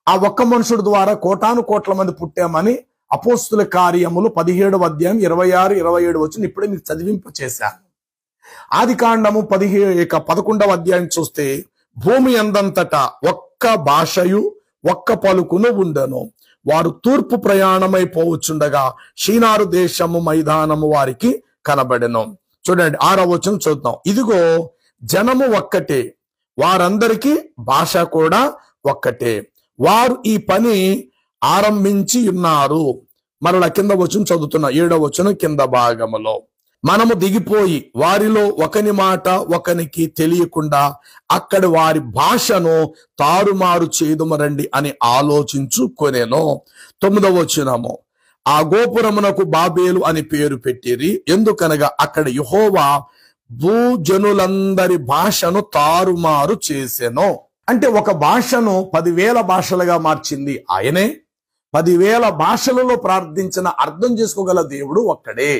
ఆ ఒక్క మనుషుడు ద్వారా కోటాను కోట్ల మంది పుట్టామని అపోస్తుల కార్యములు 17వ అధ్యాయం 26, 27 వచ్చిన ఇప్పుడే మీకు చదివింపు చేశాను. ఆదికాండము 11వ అధ్యాయం చూస్తే భూమి అందంతటా ఒక్క భాషయు ఒక్క పలుకును ఉండెను. వారు తూర్పు ప్రయాణమైపోవచ్చుండగా షీనారు దేశము మైదానము వారికి కనబడెను. చూడండి, 6వ వచనం చూద్దాం. ఇదిగో జనము ఒక్కటే, వారందరికీ భాష కూడా ఒక్కటే, వారు ఈ పని ఆరంభించి ఉన్నారు. మరల కింద వచనం చదువుతున్నా, 7వ వచనం కింద భాగములో, మనము దిగిపోయి వారిలో ఒకని మాట ఒకనికి తెలియకుండా అక్కడి వారి భాషను తారుమారు చేదుమరండి అని ఆలోచించుకొనెను. 9వ వచనము, ఆ గోపురమునకు బాబేలు అని పేరు పెట్టిరి, ఎందుకనగా అక్కడ యెహోవా భూజనులందరి భాషను తారుమారు చేసెను. అంటే ఒక భాషను 10,000 భాషలుగా మార్చింది ఆయనే. 10,000 భాషలలో ప్రార్థించిన అర్థం చేసుకోగల దేవుడు ఒక్కడే.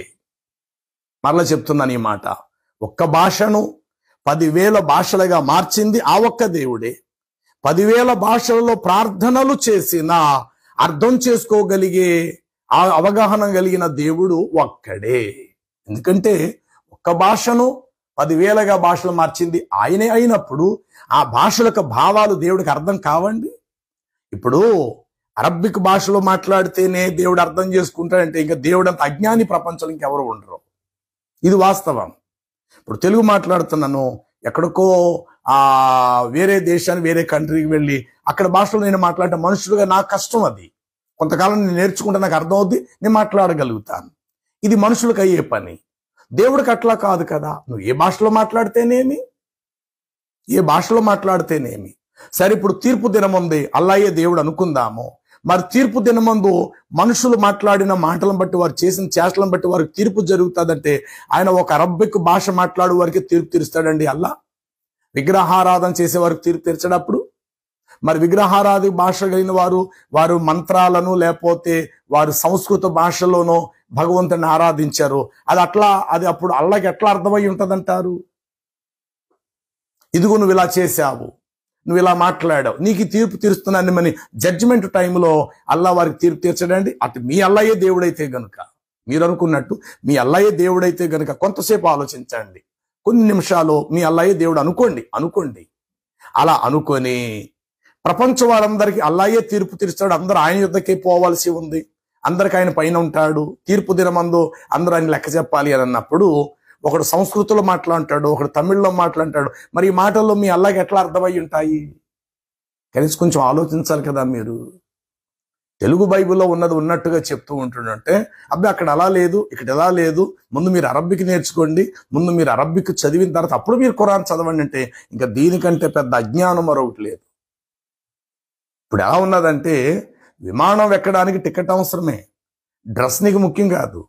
మరలా చెప్తున్నాను ఈ మాట, ఒక్క భాషను 10,000 భాషలుగా మార్చింది ఆ ఒక్క దేవుడే. 10,000 భాషలలో ప్రార్థనలు చేసిన అర్థం చేసుకోగలిగే ఆ అవగాహన కలిగిన దేవుడు ఒక్కడే. ఎందుకంటే ఒక్క భాషను 10,000గా భాషలు మార్చింది ఆయనే అయినప్పుడు ఆ భాషలకు భావాలు దేవుడికి అర్థం కావండి. ఇప్పుడు అరబ్బిక్ భాషలో మాట్లాడితేనే దేవుడు అర్థం చేసుకుంటాడంటే ఇంకా దేవుడు అంత అజ్ఞాని ప్రపంచంలో ఇంకెవరు ఉండరు. ఇది వాస్తవం. ఇప్పుడు తెలుగు మాట్లాడుతున్నాను, ఎక్కడికో వేరే దేశాన్ని వేరే కంట్రీకి వెళ్ళి అక్కడ భాషలో నేను మాట్లాడటం మనుషులుగా నాకు కష్టం. అది కొంతకాలం నేను నేర్చుకుంటే నాకు అర్థం అవుద్ది, నేను మాట్లాడగలుగుతాను. ఇది మనుషులకు అయ్యే పని. దేవుడికి అట్లా కాదు కదా. నువ్వు ఏ భాషలో మాట్లాడితేనేమి. సరే, ఇప్పుడు తీర్పు దినముంది, అల్లాయే దేవుడు అనుకుందాము. మరి తీర్పు దినమందు మనుషులు మాట్లాడిన మాటలను బట్టి, వారు చేసిన చేష్టలను బట్టి వారికి తీర్పు జరుగుతుందంటే ఆయన ఒక అరబ్బిక్ భాష మాట్లాడే వారికి తీర్పు తీరుస్తాడండి. అల్లా విగ్రహారాధన చేసే వారికి తీర్పు తీర్చడప్పుడు మరి విగ్రహారాధి భాష కలిగిన వారు మంత్రాలను లేకపోతే వారు సంస్కృత భాషలోనో భగవంతుని ఆరాధించారు. అది అప్పుడు అల్లాకి ఎట్లా అర్థమై ఉంటదంటారు? ఇదిగో నువ్వు ఇలా చేశావు, నువ్వు ఇలా మాట్లాడావు, నీకు తీర్పు తీరుస్తున్నాను మరి జడ్జిమెంట్ టైంలో అల్లా వారికి తీర్పు తీర్చడండి. అటు మీ అల్లాయే దేవుడైతే గనుక, మీరు అనుకున్నట్టు మీ అల్లాయే దేవుడైతే గనుక కొంతసేపు ఆలోచించండి. కొన్ని నిమిషాలు మీ అల్లాయే దేవుడు అనుకోండి. అలా అనుకొని ప్రపంచ వారందరికీ అల్లాయే తీర్పు తీరుస్తాడు. అందరూ ఆయన యుద్ధకే పోవాల్సి ఉంది. అందరికి ఆయన పైన ఉంటాడు. తీర్పు దినమందు అందరూ ఆయన లెక్క చెప్పాలి అని అన్నప్పుడు ఒకడు సంస్కృతంలో మాట్లాంటాడు, ఒకడు తమిళ్లో మాట్లాంటాడు. మరి ఈ మాటల్లో మీ అల్లాకి ఎట్లా అర్థమై ఉంటాయి? కనీసం కొంచెం ఆలోచించాలి కదా మీరు. తెలుగు బైబిల్లో ఉన్నది ఉన్నట్టుగా చెప్తూ ఉంటుందంటే అబ్బాయి అక్కడ అలా లేదు, ఇక్కడ ఎలా లేదు, ముందు మీరు అరబ్బిక్ నేర్చుకోండి, ముందు మీరు అరబ్బిక్ చదివిన తర్వాత అప్పుడు మీరు ఖురాన్ చదవండి అంటే ఇంకా దీనికంటే పెద్ద అజ్ఞానం మరొకటి లేదు. ఇప్పుడు ఎలా ఉన్నదంటే విమానం ఎక్కడానికి టికెట్ అవసరమే, డ్రెస్ నీకు ముఖ్యం కాదు.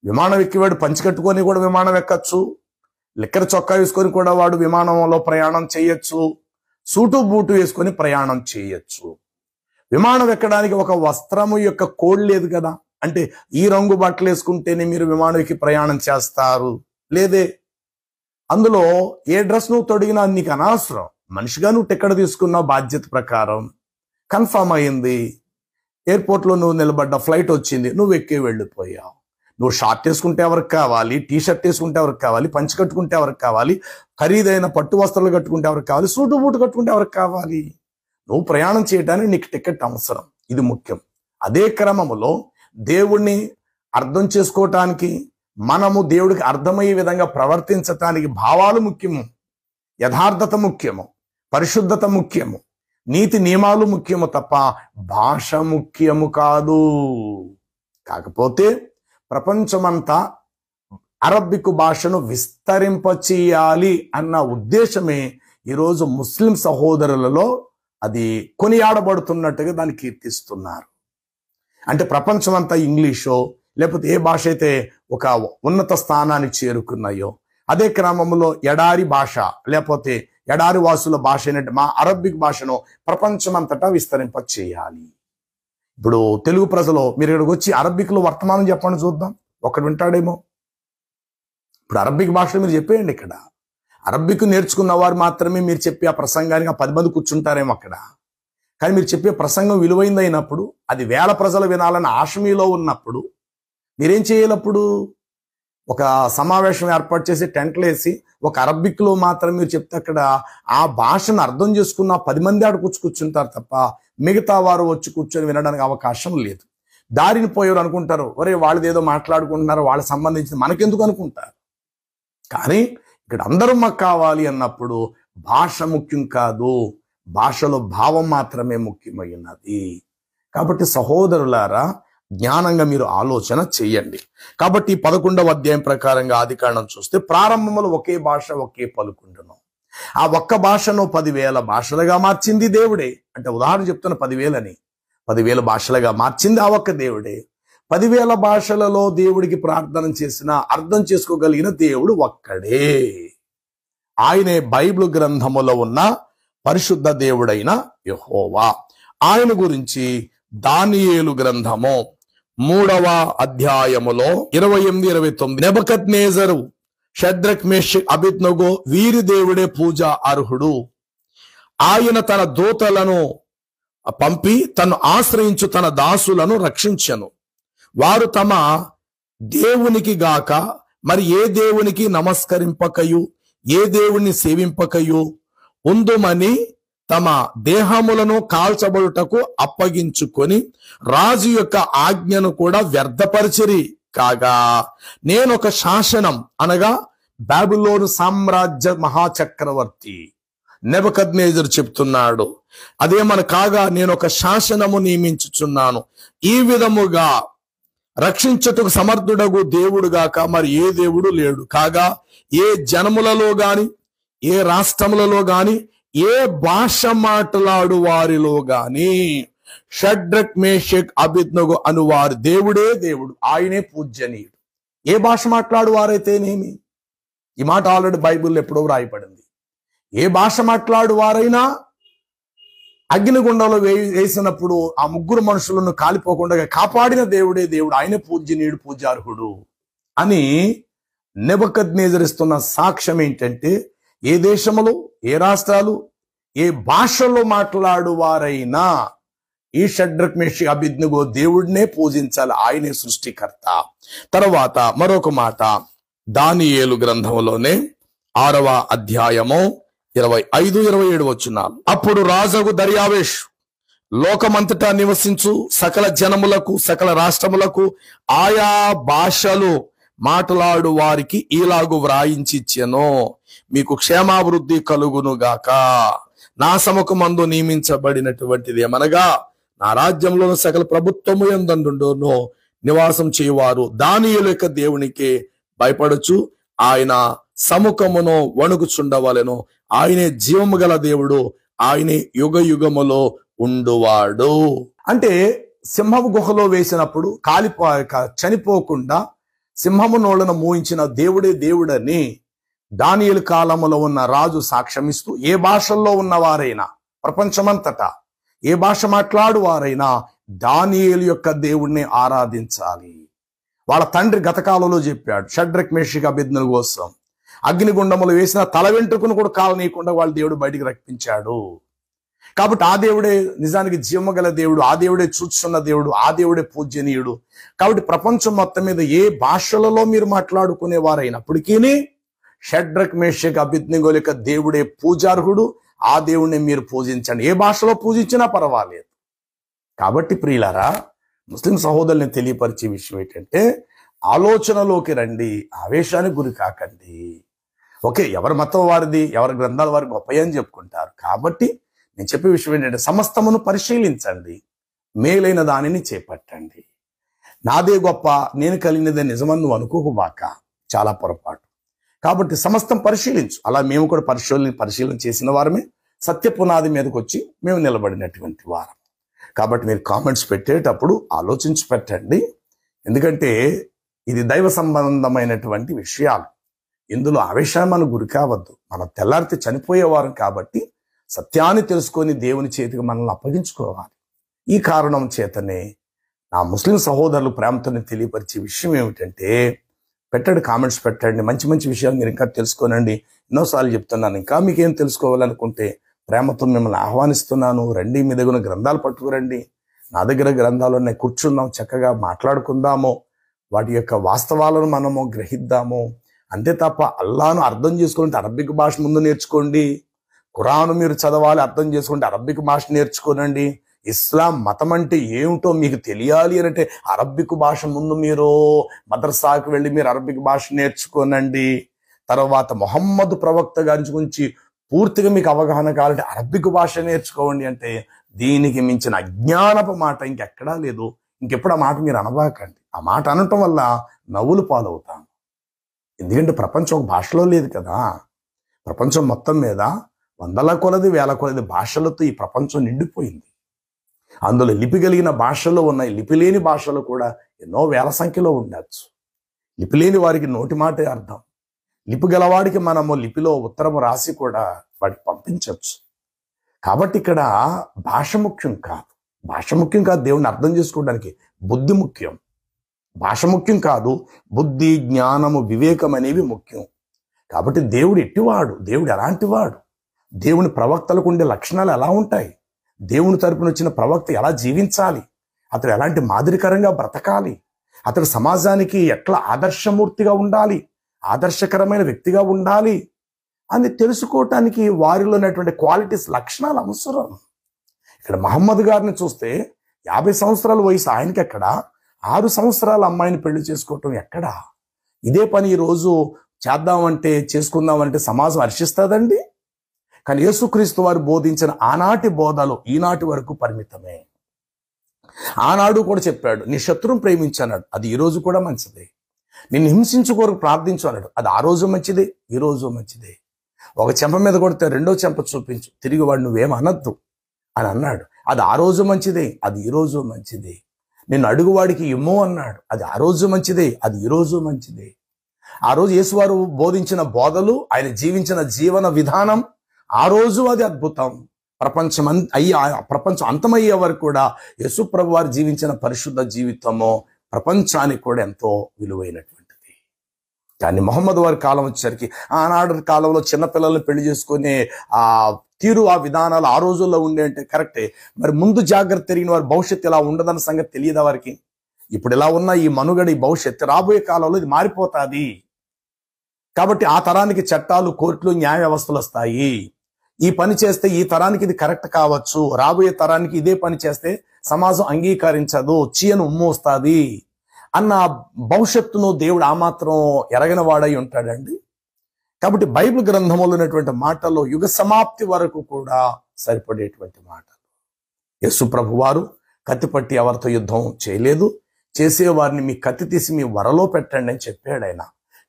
విమానం ఎక్కివాడు పంచి కట్టుకొని కూడా విమానం ఎక్కచ్చు, లిక్కర్ చొక్కా వేసుకొని కూడా వాడు విమానంలో ప్రయాణం చేయొచ్చు, సూటు బూటు వేసుకొని ప్రయాణం చేయొచ్చు. విమానం ఎక్కడానికి ఒక వస్త్రము యొక్క కోడ్ లేదు కదా. అంటే ఈ రంగు బట్టలు వేసుకుంటేనే మీరు విమానం ఎక్కి ప్రయాణం చేస్తారు లేదే. అందులో ఏ డ్రెస్ నువ్వు తొడిగినా నీకు అనవసరం. మనిషిగా నువ్వు టికెట్ తీసుకున్నావు, బాధ్యత ప్రకారం కన్ఫర్మ్ అయింది, ఎయిర్పోర్ట్లో నువ్వు నిలబడ్డ, ఫ్లైట్ వచ్చింది, నువ్వు ఎక్కి వెళ్ళిపోయావు. నువ్వు షార్ట్ వేసుకుంటే ఎవరికి కావాలి, టీ షర్ట్ వేసుకుంటే ఎవరికి కావాలి, పంచి కట్టుకుంటే ఎవరికి కావాలి, ఖరీదైన పట్టు వస్త్రాలు కట్టుకుంటే ఎవరికి కావాలి, సూటు బూటు కట్టుకుంటే ఎవరికి కావాలి. నువ్వు ప్రయాణం చేయడానికి నీకు టికెట్ అవసరం, ఇది ముఖ్యం. అదే క్రమంలో దేవుణ్ణి అర్థం చేసుకోవటానికి, మనము దేవుడికి అర్థమయ్యే విధంగా ప్రవర్తించటానికి భావాలు ముఖ్యము, యథార్థత ముఖ్యము, పరిశుద్ధత ముఖ్యము, నీతి నియమాలు ముఖ్యము తప్ప భాష ముఖ్యము కాదు. కాకపోతే ప్రపంచమంతా అరబ్బిక్ భాషను విస్తరింపచేయాలి అన్న ఉద్దేశమే ఈరోజు ముస్లిం సహోదరులలో అది కొనియాడబడుతున్నట్టుగా దాన్ని కీర్తిస్తున్నారు. అంటే ప్రపంచమంతా ఇంగ్లీషో లేకపోతే ఏ భాష అయితే ఒక ఉన్నత స్థానానికి చేరుకున్నాయో అదే క్రమంలో ఎడారి భాష లేకపోతే ఎడారి వాసుల భాష అయినట్టు మా అరబ్బిక్ భాషను ప్రపంచమంతటా విస్తరింపచేయాలి. ఇప్పుడు తెలుగు ప్రజలు మీరు ఇక్కడికి వచ్చి అరబ్బిక్లో వర్తమానం చెప్పండి చూద్దాం, ఒకడు వింటాడేమో. ఇప్పుడు అరబ్బిక్ భాషలో మీరు చెప్పేయండి. ఇక్కడ అరబ్బిక్ నేర్చుకున్న వారు మాత్రమే మీరు చెప్పే ఆ ప్రసంగానికి 10 మంది కూర్చుంటారేమో అక్కడ. కానీ మీరు చెప్పే ప్రసంగం విలువైందైనప్పుడు, అది వేల ప్రజలు వినాలని ఆశ మీలో ఉన్నప్పుడు మీరేం చేయాలప్పుడు? ఒక సమావేశం ఏర్పాటు చేసి టెంట్లు వేసి ఒక అరబ్బిక్లో మాత్రం మీరు చెప్తే అక్కడ ఆ భాషను అర్థం చేసుకున్న 10 మంది ఆడ కూర్చుంటారు తప్ప మిగతా వారు వచ్చి కూర్చొని వినడానికి అవకాశం లేదు. దారిని పోయేవారు అనుకుంటారు, ఒరే వాళ్ళది ఏదో మాట్లాడుకుంటున్నారు, వాళ్ళకి సంబంధించి మనకెందుకు అనుకుంటారు. కానీ ఇక్కడ అందరూ మాకు కావాలి అన్నప్పుడు భాష ముఖ్యం కాదు, భాషలో భావం మాత్రమే ముఖ్యమైనది. కాబట్టి సహోదరులారా, జ్ఞానంగా మీరు ఆలోచన చెయ్యండి. కాబట్టి 11వ అధ్యాయం ప్రకారంగా ఆదికాండం చూస్తే ప్రారంభంలో ఒకే భాష ఒకే పలుకుండును. ఆ ఒక్క భాషను 10,000 భాషలుగా మార్చింది దేవుడే. అంటే ఉదాహరణ చెప్తున్న 10,000 అని, 10,000 భాషలుగా మార్చింది ఆ ఒక్క దేవుడే. 10,000 భాషలలో దేవుడికి ప్రార్థన చేసిన అర్థం చేసుకోగలిగిన దేవుడు ఒక్కడే. ఆయనే బైబిల్ గ్రంథములో ఉన్న పరిశుద్ధ దేవుడైన యెహోవా. ఆయన గురించి దానియేలు గ్రంథము 3వ అధ్యాయములో 28-29 నెబుకద్నెజరు షద్రక్ మేషక్ అబేద్నెగో వీరి దేవుడే పూజ అర్హుడు. ఆయన తన దూతలను పంపి తను ఆశ్రయించు తన దాసులను రక్షించెను. వారు తమ దేవునికి గాక మరి ఏ దేవునికి నమస్కరింపకయు ఏ దేవుణ్ణి సేవింపకయు ఉందుమని తమ దేహములను కాల్చబడుటకు అప్పగించుకొని రాజు యొక్క ఆజ్ఞను కూడా వ్యర్థపరిచిరి. కాగా నేనొక శాసనం అనగా బాబిలోను సామ్రాజ్య మహాచక్రవర్తి నెబుకద్నెజరు చెప్తున్నాడు, అదేమన కాగా నేను ఒక శాసనము నియమించుచున్నాను, ఈ విధముగా రక్షించుటకు సమర్థుడగు దేవుడుగాక మరి ఏ దేవుడు లేడు. కాగా ఏ జనములలో గాని, ఏ రాష్ట్రములలో గాని, ఏ భాష మాట్లాడు వారిలో గాని షడ్రక్ మేషక్ అబేద్నెగో అను వారి దేవుడే దేవుడు, ఆయనే పూజ్యనీయుడు. ఏ భాష మాట్లాడు వారైతేనేమి, ఈ మాట ఆల్రెడీ బైబిల్లో ఎప్పుడో రాయబడింది. ఏ భాష మాట్లాడు వారైనా అగ్నిగుండంలో వేసినప్పుడు ఆ ముగ్గురు మనుషులను కాలిపోకుండా కాపాడిన దేవుడే దేవుడు, ఆయన పూజ్యనీయుడు, పూజార్హుడు అని నెబుకద్నెజరు ఇస్తున్న సాక్ష్యం ఏంటంటే, ఏ దేశములు, ఏ రాష్ట్రాలు, ఏ భాషలో మాట్లాడు వారైనా ఈ షడ్రక్ మేషక్ అబేద్నెగో దేవుడినే పూజించాలి, ఆయనే సృష్టికర్త. తర్వాత మరొక మాట దానియేలు గ్రంథంలోనే 6వ అధ్యాయము 25-27 వచనాలు. అప్పుడు రాజగు దర్యావేషు లోకమంతటా నివసించు సకల జనములకు, సకల రాష్ట్రములకు, ఆయా భాషలు మాట్లాడు వారికి ఈలాగు వ్రాయించిచ్చెను, మీకు క్షేమాభివృద్ధి కలుగునుగాక. నా సముఖమందు నియమించబడినటువంటిది ఏమనగా, నా రాజ్యంలోని సకల ప్రభుత్వము యందుండును నివాసం చేయువారు దానియేలు యొక్క దేవునికి భయపడచ్చు, ఆయన సముఖమును వణుకుచుండవలెను, ఆయనే జీవము గల దేవుడు, ఆయనే యుగ యుగములో ఉండువాడు. అంటే సింహము గుహలో వేసినప్పుడు చనిపోకుండా సింహము నోళ్ళను మూయించిన దేవుడే దేవుడని దానియేలు కాలములో ఉన్న రాజు సాక్ష్యమిస్తూ, ఏ భాషల్లో ఉన్నవారైనా ప్రపంచమంతటా ఏ భాష మాట్లాడు వారైనా దానియేలు యొక్క దేవుణ్ణి ఆరాధించాలి. వాళ్ళ తండ్రి గతకాలంలో చెప్పాడు, షడ్రక్ మేషక్ అబేద్నెగో కోసం అగ్నిగుండములు వేసిన తల వెంట్రుకను కూడా కాలనీయకుండా వాళ్ళ దేవుడు బయటికి రప్పించాడు. కాబట్టి ఆ దేవుడే నిజానికి జీవము గల దేవుడు, ఆ దేవుడే చూచున్న దేవుడు, ఆ దేవుడే పూజ్యనీయుడు. కాబట్టి ప్రపంచం మొత్తం మీద ఏ భాషలలో మీరు మాట్లాడుకునే వారైనప్పటికీ షడ్రక్ మేషక్ అబేద్నెగో యొక్క దేవుడే పూజార్హుడు, ఆ దేవుణ్ణి మీరు పూజించండి, ఏ భాషలో పూజించినా పర్వాలేదు. కాబట్టి ప్రియులారా, ముస్లిం సహోదరుల్ని తెలియపరిచే విషయం ఏంటంటే, ఆలోచనలోకి రండి, ఆవేశానికి గురి కాకండి. ఓకే, ఎవరి మతం వారిది, ఎవరి గ్రంథాల వారి గొప్ప అని చెప్పుకుంటారు. కాబట్టి నేను చెప్పే విషయం ఏంటంటే, సమస్తమును పరిశీలించండి, మేలైన దానిని చేపట్టండి. నాదే గొప్ప, నేను కలిగినదే నిజమని నువ్వు అనుకోకుబాక, చాలా పొరపాటు. కాబట్టి సమస్తం పరిశీలించు. అలా మేము కూడా పరిశీలన చేసిన వారమే, సత్య పునాది మీదకి వచ్చి మేము నిలబడినటువంటి వారం. కాబట్టి మీరు కామెంట్స్ పెట్టేటప్పుడు ఆలోచించి పెట్టండి, ఎందుకంటే ఇది దైవ సంబంధమైనటువంటి విషయాలు. ఇందులో ఆవేశాన్ని మనం గురి కావద్దు. మనం తెల్లారితే చనిపోయేవారం కాబట్టి సత్యాన్ని తెలుసుకొని దేవుని చేతికి మనల్ని అప్పగించుకోవాలి. ఈ కారణం చేతనే నా ముస్లిం సహోదరులు ప్రేమతో తెలియపరిచే విషయం ఏమిటంటే, పెట్టండి, కామెంట్స్ పెట్టండి, మంచి మంచి విషయాలు మీరు ఇంకా తెలుసుకోనండి. ఎన్నోసార్లు చెప్తున్నాను, ఇంకా మీకేం తెలుసుకోవాలనుకుంటే ప్రేమతో మిమ్మల్ని ఆహ్వానిస్తున్నాను. రండి, మీ దగ్గర గ్రంథాలు పట్టుకురండి, నా దగ్గర గ్రంథాలు ఉన్నాయి, కూర్చుందాం, చక్కగా మాట్లాడుకుందాము, వాటి యొక్క వాస్తవాలను మనము గ్రహిద్దాము. అంతే తప్ప అల్లాను అర్థం చేసుకోవాలంటే అరబిక్ భాష ముందు నేర్చుకోండి, ఖురాను మీరు చదవాలి, అర్థం చేసుకుంటే అరబిక్ భాష నేర్చుకోనండి. ఇస్లాం మతం అంటే ఏమిటో మీకు తెలియాలి అని అంటే అరబిక్ భాష ముందు మీరు మదర్సాకు వెళ్ళి మీరు అరబిక్ భాష నేర్చుకోనండి. తర్వాత మొహమ్మద్ ప్రవక్త గారి గురించి పూర్తిగా మీకు అవగాహన కావాలంటే అరబిక్ భాష నేర్చుకోండి. అంటే దీనికి మించిన అజ్ఞానపు మాట ఇంకెక్కడా లేదు. ఇంకెప్పుడు ఆ మాట మీరు అనబాకండి. ఆ మాట అనటం వల్ల నవ్వులు పాలవుతాం. ఎందుకంటే ప్రపంచం ఒక భాషలో లేదు కదా, ప్రపంచం మొత్తం మీద వందల కొలది వేల కొలది భాషలతో ఈ ప్రపంచం నిండిపోయింది. అందులో లిపి కలిగిన భాషలు ఉన్నాయి, లిపి లేని భాషలు కూడా ఎన్నో వేల సంఖ్యలో ఉండొచ్చు. లిపి లేని వారికి నోటి మాటే అర్థం, లిపి గలవాడికి మనము లిపిలో ఉత్తరము రాసి కూడా వాడికి పంపించవచ్చు. కాబట్టి ఇక్కడ భాష ముఖ్యం కాదు, భాష ముఖ్యం కాదు, దేవుణ్ణి అర్థం చేసుకోవడానికి బుద్ధి ముఖ్యం. భాష ముఖ్యం కాదు, బుద్ధి, జ్ఞానము, వివేకం అనేవి ముఖ్యం. కాబట్టి దేవుడు ఎట్టివాడు, దేవుడు ఎలాంటి వాడు, దేవుని ప్రవక్తలకు ఉండే లక్షణాలు ఎలా ఉంటాయి, దేవుని తరపున వచ్చిన ప్రవక్త ఎలా జీవించాలి, అతడు ఎలాంటి మాదిరికరంగా బ్రతకాలి, అతడు సమాజానికి ఎట్లా ఆదర్శమూర్తిగా ఉండాలి, ఆదర్శకరమైన వ్యక్తిగా ఉండాలి అని తెలుసుకోవటానికి వారిలో ఉన్నటువంటి క్వాలిటీస్, లక్షణాలు అవసరం. ఇక్కడ మహమ్మద్ గారిని చూస్తే 50 సంవత్సరాల వయసు ఆయనకి ఎక్కడ, 6 సంవత్సరాల అమ్మాయిని పెళ్లి చేసుకోవటం ఎక్కడ? ఇదే పని ఈరోజు చేద్దామంటే చేసుకుందామంటే సమాజం హర్షిస్తుందండి. కానీ యేసుక్రీస్తు వారు బోధించిన ఆనాటి బోధలు ఈనాటి వరకు పరిమితమే. ఆనాడు కూడా చెప్పాడు, నీ శత్రువును ప్రేమించన్నాడు, అది ఈ రోజు కూడా మంచిదే. నిన్ను హింసించు కొరకు ప్రార్థించు అన్నాడు, అది ఆ రోజు మంచిదే, ఈ రోజు మంచిదే. ఒక చెంప మీద కొడితే రెండో చెంప చూపించు, తిరిగి వాడు నువ్వేం అనద్దు అని అన్నాడు, అది ఆ రోజు మంచిదే, అది ఈ రోజు మంచిదే. నిన్ను అడుగువాడికి ఇమ్మో అన్నాడు, అది ఆ రోజు మంచిదే, అది ఈ రోజు మంచిదే. ఆ రోజు యేసువారు బోధించిన బోధలు, ఆయన జీవించిన జీవన విధానం ఆ రోజు అది అద్భుతం. ప్రపంచం అంతమయ్యే వరకు కూడా యేసు ప్రభు వారు జీవించిన పరిశుద్ధ జీవితము ప్రపంచానికి కూడా ఎంతో విలువైనటువంటిది. కానీ మొహమ్మద్ వారి కాలం వచ్చేసరికి, ఆనాడు కాలంలో చిన్నపిల్లల్ని పెళ్లి చేసుకునే ఆ తీరు, ఆ విధానాలు ఆ రోజుల్లో ఉండే అంటే కరెక్టే. మరి ముందు జాగ్రత్త తిరిగిన వారి భవిష్యత్తు ఇలా ఉండదన్న సంగతి తెలియదా వారికి? ఇప్పుడు ఇలా ఉన్న ఈ మనుగడ, ఈ భవిష్యత్తు రాబోయే కాలంలో ఇది మారిపోతుంది. కాబట్టి ఆ తరానికి చట్టాలు, కోర్టులు, న్యాయ వ్యవస్థలు వస్తాయి. ఈ పని చేస్తే ఈ తరానికి ఇది కరెక్ట్ కావచ్చు, రాబోయే తరానికి ఇదే పని చేస్తే సమాజం అంగీకరించదు, చీయను ఉమ్మోస్తుంది అన్న భవిష్యత్తును దేవుడు ఆ మాత్రం ఎరగని వాడై ఉంటాడండి. కాబట్టి బైబిల్ గ్రంథంలో ఉన్నటువంటి మాటల్లో యుగ సమాప్తి వరకు కూడా సరిపడేటువంటి మాటలు. యేసు ప్రభు వారు కత్తి పట్టి ఎవరితో యుద్ధం చేయలేదు. చేసేవారిని మీ కత్తి తీసి మీ వరలో పెట్టండి అని చెప్పాడు. ఆయన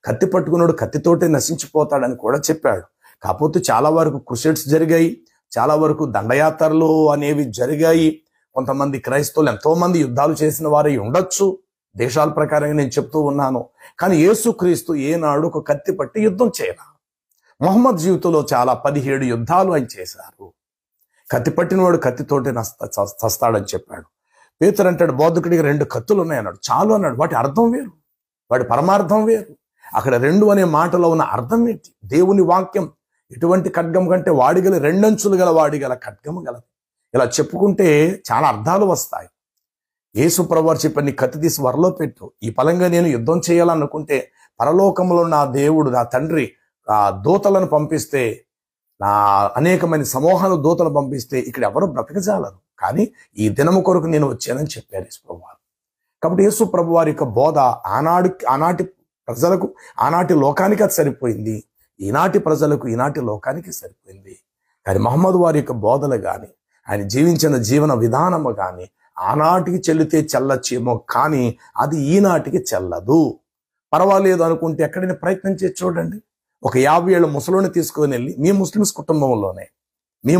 కత్తి పట్టుకున్నాడు కత్తితోటే నశించిపోతాడని కూడా చెప్పాడు. కాకపోతే చాలా వరకు క్రుసేడ్స్ జరిగాయి, చాలా వరకు దండయాత్రలు అనేవి జరిగాయి. కొంతమంది క్రైస్తవులు ఎంతో మంది యుద్ధాలు చేసిన వారై ఉండొచ్చు, దేశాల ప్రకారంగా నేను చెప్తూ ఉన్నాను. కానీ యేసుక్రీస్తు ఏనాడు ఒక కత్తి పట్టి యుద్ధం చేయలా. మొహమ్మద్ జీవితంలో చాలా 17 యుద్ధాలు ఆయన చేశారు. కత్తి పట్టినవాడు కత్తితోటే చస్తాడని చెప్పాడు. పేతురు అంటాడు, బోధకుడికి 2 కత్తులు ఉన్నాయి అన్నాడు, చాలు అన్నాడు. వాటి అర్థం వేరు, వాటి పరమార్థం వేరు. అక్కడ 2 అనే మాటలో ఉన్న అర్థం ఏంటి? దేవుని వాక్యం ఎటువంటి ఖడ్గం కంటే వాడిగల 2 అంచులు గల వాడిగల ఖడ్గము గలది. ఇలా చెప్పుకుంటే చాలా అర్థాలు వస్తాయి. యేసు ప్రభువారు చెప్పారు, నీ కత్తి తీసి వరలో పెట్టు. ఈ పలంగా నేను యుద్ధం చేయాలనుకుంటే పరలోకంలో నా దేవుడు, నా తండ్రి దూతలను పంపిస్తే, నా అనేకమైన సమూహాలు దూతలు పంపిస్తే ఇక్కడ ఎవరు బ్రతకజాలరు. కానీ ఈ దినము కొరకు నేను వచ్చానని చెప్పారు యేసు ప్రభువారు. కాబట్టి యేసు ప్రభువారి యొక్క బోధ ఆనాటి ప్రజలకు, ఆనాటి లోకానికి అది సరిపోయింది. ఈనాటి ప్రజలకు, ఈనాటి లోకానికి సరిపోయింది. కానీ మహమ్మద్ వారి యొక్క బోధలు కానీ, ఆయన జీవించిన జీవన విధానము కానీ ఆనాటికి చెల్లితే చెల్లచ్చేమో, కానీ అది ఈనాటికి చెల్లదు. పర్వాలేదు అనుకుంటే ఎక్కడైనా ప్రయత్నం చేసి చూడండి. ఒక 50 ఏళ్ళ ముసలోని తీసుకొని వెళ్ళి మీ ముస్లిమ్స్ కుటుంబంలోనే మీ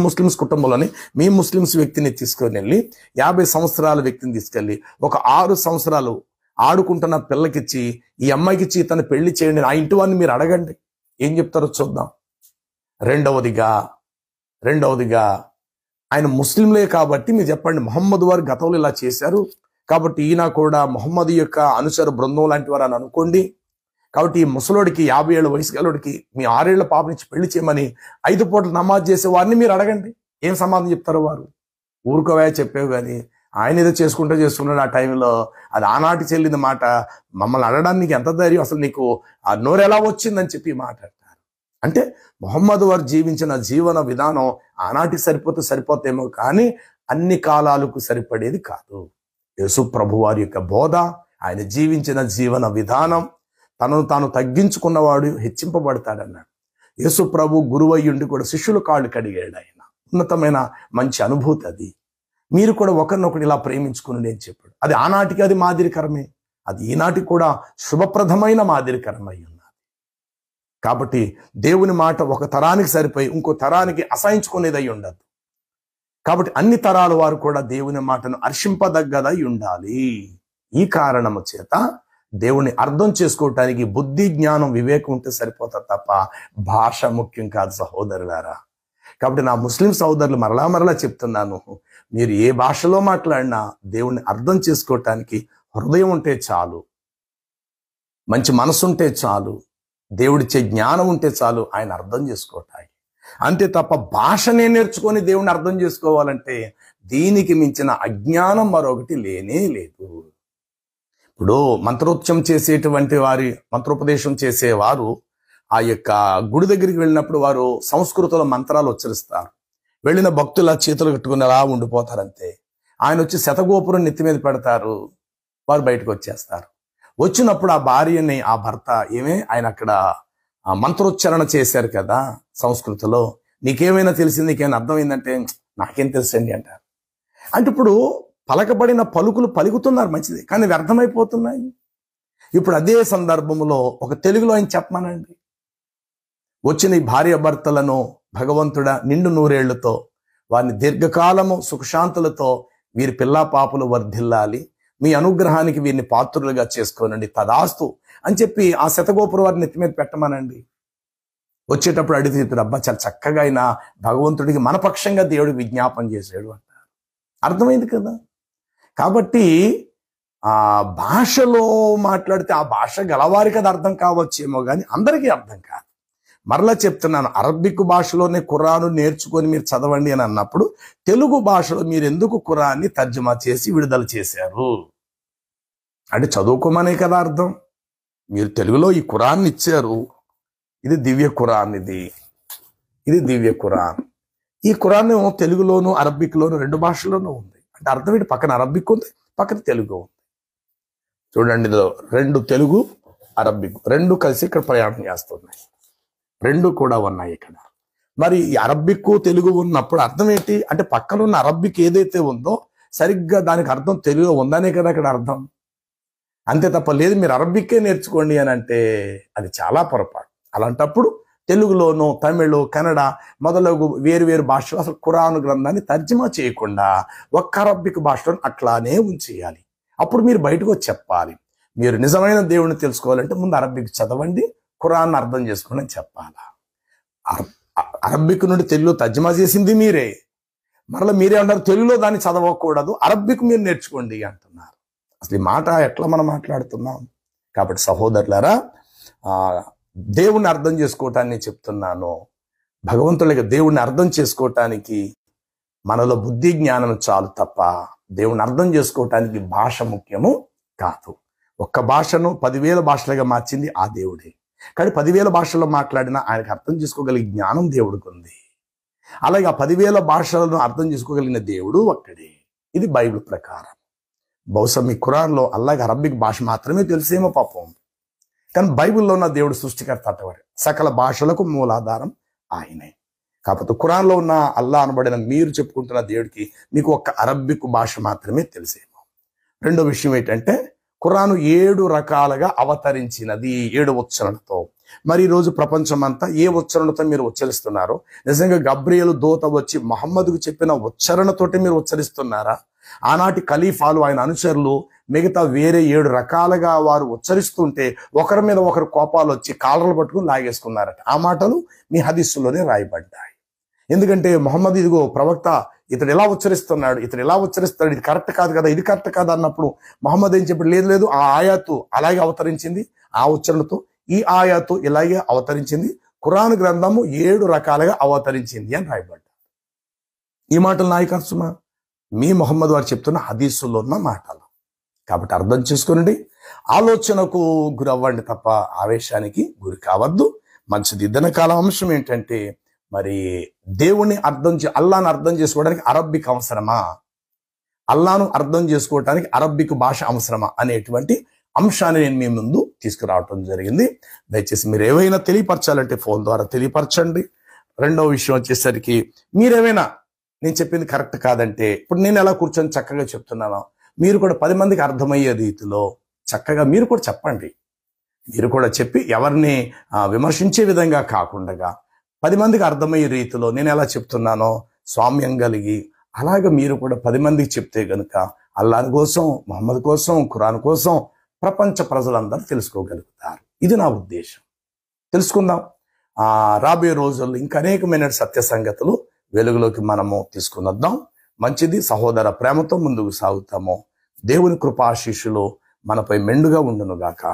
ముస్లిమ్స్ వ్యక్తిని తీసుకొని వెళ్ళి 50 సంవత్సరాల వ్యక్తిని తీసుకెళ్ళి ఒక 6 సంవత్సరాలు ఆడుకుంటున్న పిల్లకిచ్చి, ఈ అమ్మాయికి ఇచ్చి తను పెళ్లి చేయండి, ఆ ఇంటి వారిని మీరు అడగండి, ఏం చెప్తారో చూద్దాం. రెండవదిగా ఆయన ముస్లింలే కాబట్టి మీరు చెప్పండి, మొహమ్మద్ వారు గతంలో ఇలా చేశారు కాబట్టి ఈయన కూడా మొహమ్మద్ యొక్క అనుచర బృందం లాంటి వారు అని అనుకోండి. కాబట్టి ఈ ముసలోడికి 50 ఏళ్ళ వయసు గలోడికి మీ 6 ఏళ్ల పాప నుంచి పెళ్లి చేయమని 5 పూటలు నమాజ్ చేసే వారిని మీరు అడగండి, ఏం సమాధానం చెప్తారో వారు. ఊరుకోవా చెప్పేవి కానీ ఆయన ఏదో చేసుకున్నాడు ఆ టైంలో, అది ఆనాటి చెల్లిన మాట. మమ్మల్ని అడగడానికి ఎంత ధైర్యం, అసలు నీకు ఆ నోరు ఎలా వచ్చిందని చెప్పి మాట్లాడతారు. అంటే మొహమ్మద్ వారు జీవించిన జీవన విధానం ఆనాటి సరిపోతేమో కానీ అన్ని కాలాలకు సరిపడేది కాదు. యేసు ప్రభు వారి యొక్క బోధ, ఆయన జీవించిన జీవన విధానం, తనను తాను తగ్గించుకున్నవాడు హెచ్చింపబడతాడన్నాడు. యేసు ప్రభు గురువయ్యుండి కూడా శిష్యుల కాళ్ళు కడిగాడు. ఆయన ఉన్నతమైన మంచి అనుభూతి అది. మీరు కూడా ఒకరినొకటి ఇలా ప్రేమించుకుని అని చెప్పాడు. అది ఆనాటికి అది మాదిరికరమే, అది ఈనాటికి కూడా శుభప్రదమైన మాదిరికరమై ఉన్నది. కాబట్టి దేవుని మాట ఒక తరానికి సరిపోయి ఇంకో తరానికి అసహించుకునేదై ఉండదు. కాబట్టి అన్ని తరాల వారు కూడా దేవుని మాటను హర్షింపదగ్గదై ఉండాలి. ఈ కారణము చేత దేవుని అర్థం చేసుకోవటానికి బుద్ధి, జ్ఞానం, వివేకం ఉంటే సరిపోతుంది తప్ప భాష ముఖ్యం కాదు సహోదరులారా. కాబట్టి నా ముస్లిం సహోదరులు మరలా చెప్తున్నాను, మీరు ఏ భాషలో మాట్లాడినా దేవుణ్ణి అర్థం చేసుకోవటానికి హృదయం ఉంటే చాలు, మంచి మనసు ఉంటే చాలు, దేవుడిచ్చే జ్ఞానం ఉంటే చాలు ఆయన అర్థం చేసుకోవటానికి. అంతే తప్ప భాషనే నేర్చుకొని దేవుణ్ణి అర్థం చేసుకోవాలంటే దీనికి మించిన అజ్ఞానం మరొకటి లేనే లేదు. ఇప్పుడు మంత్రోపదేశం చేసేవారు ఆ యొక్క గుడి దగ్గరికి వెళ్ళినప్పుడు వారు సంస్కృతంలో మంత్రాలు ఉచ్చరిస్తారు. వెళ్ళిన భక్తుల చేతులు కట్టుకుని అలా ఉండిపోతారంతే. ఆయన వచ్చి శతగోపురం నెత్తి మీద పెడతారు, వారు బయటకు వచ్చేస్తారు. వచ్చినప్పుడు ఆ భార్యని, ఆ భర్త ఆయన అక్కడ మంత్రోచ్చారణ చేశారు కదా సంస్కృతిలో. నీకేమైనా తెలిసింది, నీకేమైనా అర్థమైందంటే నాకేం తెలుసండి అంటారు. అంటే ఇప్పుడు పలకబడిన పలుకులు పలుకుతున్నారు మంచిది, కానీ వ్యర్థమైపోతున్నాయి. ఇప్పుడు అదే సందర్భంలో ఒక తెలుగులో ఆయన చెప్పమానండి, వచ్చిన ఈ భార్య భర్తలను భగవంతుడా నిండు నూరేళ్లతో వారిని దీర్ఘకాలము సుఖశాంతులతో వీరి పిల్లా పాపలు వర్ధిల్లాలి, మీ అనుగ్రహానికి వీరిని పాత్రులుగా చేసుకోనండి, తదాస్తు అని చెప్పి ఆ శతగోపుర వారిని నెత్తి మీద పెట్టమనండి. వచ్చేటప్పుడు అడిగితే అబ్బా చాలా చక్కగా అయినా భగవంతుడికి మనపక్షంగా దేవుడికి విజ్ఞాపన చేశాడు అంటారు. అర్థమైంది కదా. కాబట్టి ఆ భాషలో మాట్లాడితే ఆ భాష గలవారికి అది అర్థం కావచ్చేమో కానీ అందరికీ అర్థం కాదు. మరలా చెప్తున్నాను, అరబిక్ భాషలోనే ఖురాను నేర్చుకొని మీరు చదవండి అని అన్నప్పుడు తెలుగు భాషలో మీరు ఎందుకు ఖురాన్ని తర్జుమా చేసి విడుదల చేశారు అంటే చదువుకోమనే కదా అర్థం. మీరు తెలుగులో ఈ ఖురాన్ని ఇచ్చారు, ఇది దివ్య ఖురాన్, ఇది దివ్య ఖురాన్. ఈ ఖురాన్ తెలుగులోను అరబిక్లోను రెండు భాషల్లోనూ ఉంది. అంటే అర్థం ఏంటి, పక్కన అరబిక్ ఉంది, పక్కన తెలుగు ఉంది. చూడండి, ఇందులో రెండు తెలుగు అరబిక్ రెండు కలిసి ఇక్కడ ప్రయాణం చేస్తున్నాయి, రెండు కూడా ఉన్నాయి ఇక్కడ. మరి ఈ అరబిక్ తెలుగు ఉన్నప్పుడు అర్థం ఏంటి అంటే పక్కన ఉన్న అరబిక్ ఏదైతే ఉందో సరిగ్గా దానికి అర్థం తెలుగులో ఉందనే కదా అక్కడ అర్థం. అంతే తప్ప లేదు మీరు అరబిక్కే నేర్చుకోండి అని అంటే అది చాలా పొరపాటు. అలాంటప్పుడు తెలుగులోనూ తమిళ్ కన్నడ మొదలగు వేరు భాషలో అసలు ఖురాను గ్రంథాన్ని తర్జుమా చేయకుండా ఒక్క అరబిక్ భాషలో అట్లానే ఉంచేయాలి. అప్పుడు మీరు బయటకు వచ్చి చెప్పాలి, మీరు నిజమైన దేవుడిని తెలుసుకోవాలంటే ముందు అరబిక్ చదవండి, ఖురాన్ అర్థం చేసుకోండి అని చెప్పాలా. అరబిక్ నుండి తెలుగులో తర్జుమా చేసింది మీరే, మరలా మీరే అంటారు తెలుగులో దాన్ని చదవకూడదు, అరబిక్ మీరు నేర్చుకోండి అంటున్నారు. అసలు ఈ మాట ఎట్లా మనం మాట్లాడుతున్నాం? కాబట్టి సహోదరులారా, దేవుణ్ణి అర్థం చేసుకోవటాన్ని చెప్తున్నాను. భగవంతుడికి దేవుణ్ణి అర్థం చేసుకోవటానికి మనలో బుద్ధి జ్ఞానం చాలు తప్ప దేవుణ్ణి అర్థం చేసుకోవటానికి భాష ముఖ్యము కాదు. ఒక్క భాషను 10,000 భాషలుగా మార్చింది ఆ దేవుడే. కానీ 10,000 భాషల్లో మాట్లాడినా ఆయనకు అర్థం చేసుకోగలిగే జ్ఞానం దేవుడికి ఉంది. అలాగే ఆ 10,000 భాషలను అర్థం చేసుకోగలిగిన దేవుడు ఒక్కడే. ఇది బైబిల్ ప్రకారం. బహుశా మీ ఖురాన్లో అల్లాహ్ అరబిక్ భాష మాత్రమే తెలిసేమో పాపం, కానీ బైబిల్లో ఉన్న దేవుడు సృష్టికర్త అటవాడు, సకల భాషలకు మూలాధారం ఆయనే. కాకపోతే ఖురాన్లో ఉన్న అల్లా అనబడిన మీరు చెప్పుకుంటున్న దేవుడికి మీకు ఒక్క అరబిక్ భాష మాత్రమే తెలిసేమో. రెండో విషయం ఏంటంటే ఖురాను 7 రకాలుగా అవతరించినది, 7 ఉచ్చరణతో. మరి ఈరోజు ప్రపంచం అంతా ఏ ఉచ్చరణతో మీరు ఉచ్చరిస్తున్నారో, నిజంగా గబ్రియలు దూత వచ్చి మహమ్మద్కు చెప్పిన ఉచ్చరణతోటి మీరు ఉచ్చరిస్తున్నారా? ఆనాటి ఖలీఫాలు ఆయన అనుచరులు మిగతా వేరే 7 రకాలుగా వారు ఉచ్చరిస్తుంటే ఒకరి మీద ఒకరు కోపాలు వచ్చి కాళ్ళలు పట్టుకుని లాగేసుకున్నారట. ఆ మాటలు మీ హదీసులోనే రాయబడ్డాయి. ఎందుకంటే మొహమ్మద్ ఇదిగో ప్రవక్త, ఇతడు ఎలా ఉచ్చరిస్తున్నాడు, ఇతడు ఎలా ఉచ్చరిస్తాడు, ఇది కరెక్ట్ కాదు కదా, ఇది కరెక్ట్ కాదు అన్నప్పుడు మొహమ్మద్ ఏం చెప్పాడు, లేదు ఆ ఆయాతు అలాగే అవతరించింది, ఆ ఉచ్చరణతో ఈ ఆయాతు ఇలాగే అవతరించింది, ఖురాన్ గ్రంథము 7 రకాలుగా అవతరించింది అని రాయబడ్డా. ఈ మాటలు నాయకర్సుమా మీ మొహమ్మద్ వారు చెప్తున్న హదీసుల్లో ఉన్న మాటలు. కాబట్టి అర్థం చేసుకోనండి, ఆలోచనకు గురవ్వండి తప్ప ఆవేశానికి గురి కావద్దు. మంచి దిద్దన కాలం అంశం ఏంటంటే మరి దేవుణ్ణి అల్లాను అర్థం చేసుకోవడానికి అరబ్బిక్ అవసరమా, అల్లాను అర్థం చేసుకోవడానికి అరబ్బిక్ భాష అవసరమా అనేటువంటి అంశాన్ని నేను మీ ముందు తీసుకురావటం జరిగింది. దయచేసి మీరు ఏవైనా తెలియపరచాలంటే ఫోన్ ద్వారా తెలియపరచండి. రెండవ విషయం వచ్చేసరికి మీరేమైనా నేను చెప్పింది కరెక్ట్ కాదంటే, ఇప్పుడు నేను ఎలా కూర్చొని చక్కగా చెప్తున్నానో మీరు కూడా 10 మందికి అర్థమయ్యే రీతిలో చక్కగా మీరు కూడా చెప్పండి. మీరు కూడా చెప్పి ఎవరిని విమర్శించే విధంగా కాకుండా 10 మందికి అర్థమయ్యే రీతిలో నేను ఎలా చెప్తున్నానో స్వామ్యం కలిగి అలాగే మీరు కూడా 10 మందికి చెప్తే గనుక అల్లాహ్ కోసం, మహమ్మద్ కోసం, ఖురాన్ కోసం ప్రపంచ ప్రజలందరూ తెలుసుకోగలుగుతారు. ఇది నా ఉద్దేశం. తెలుసుకుందాం. రాబోయే రోజుల్లో ఇంకా అనేకమైన సత్య సంగతులు వెలుగులోకి మనము తీసుకునొద్దాం. మంచిది. సహోదర ప్రేమతో ముందుకు సాగుతాము. దేవుని కృపాశీస్సులు మనపై మెండుగా ఉండునుగాక.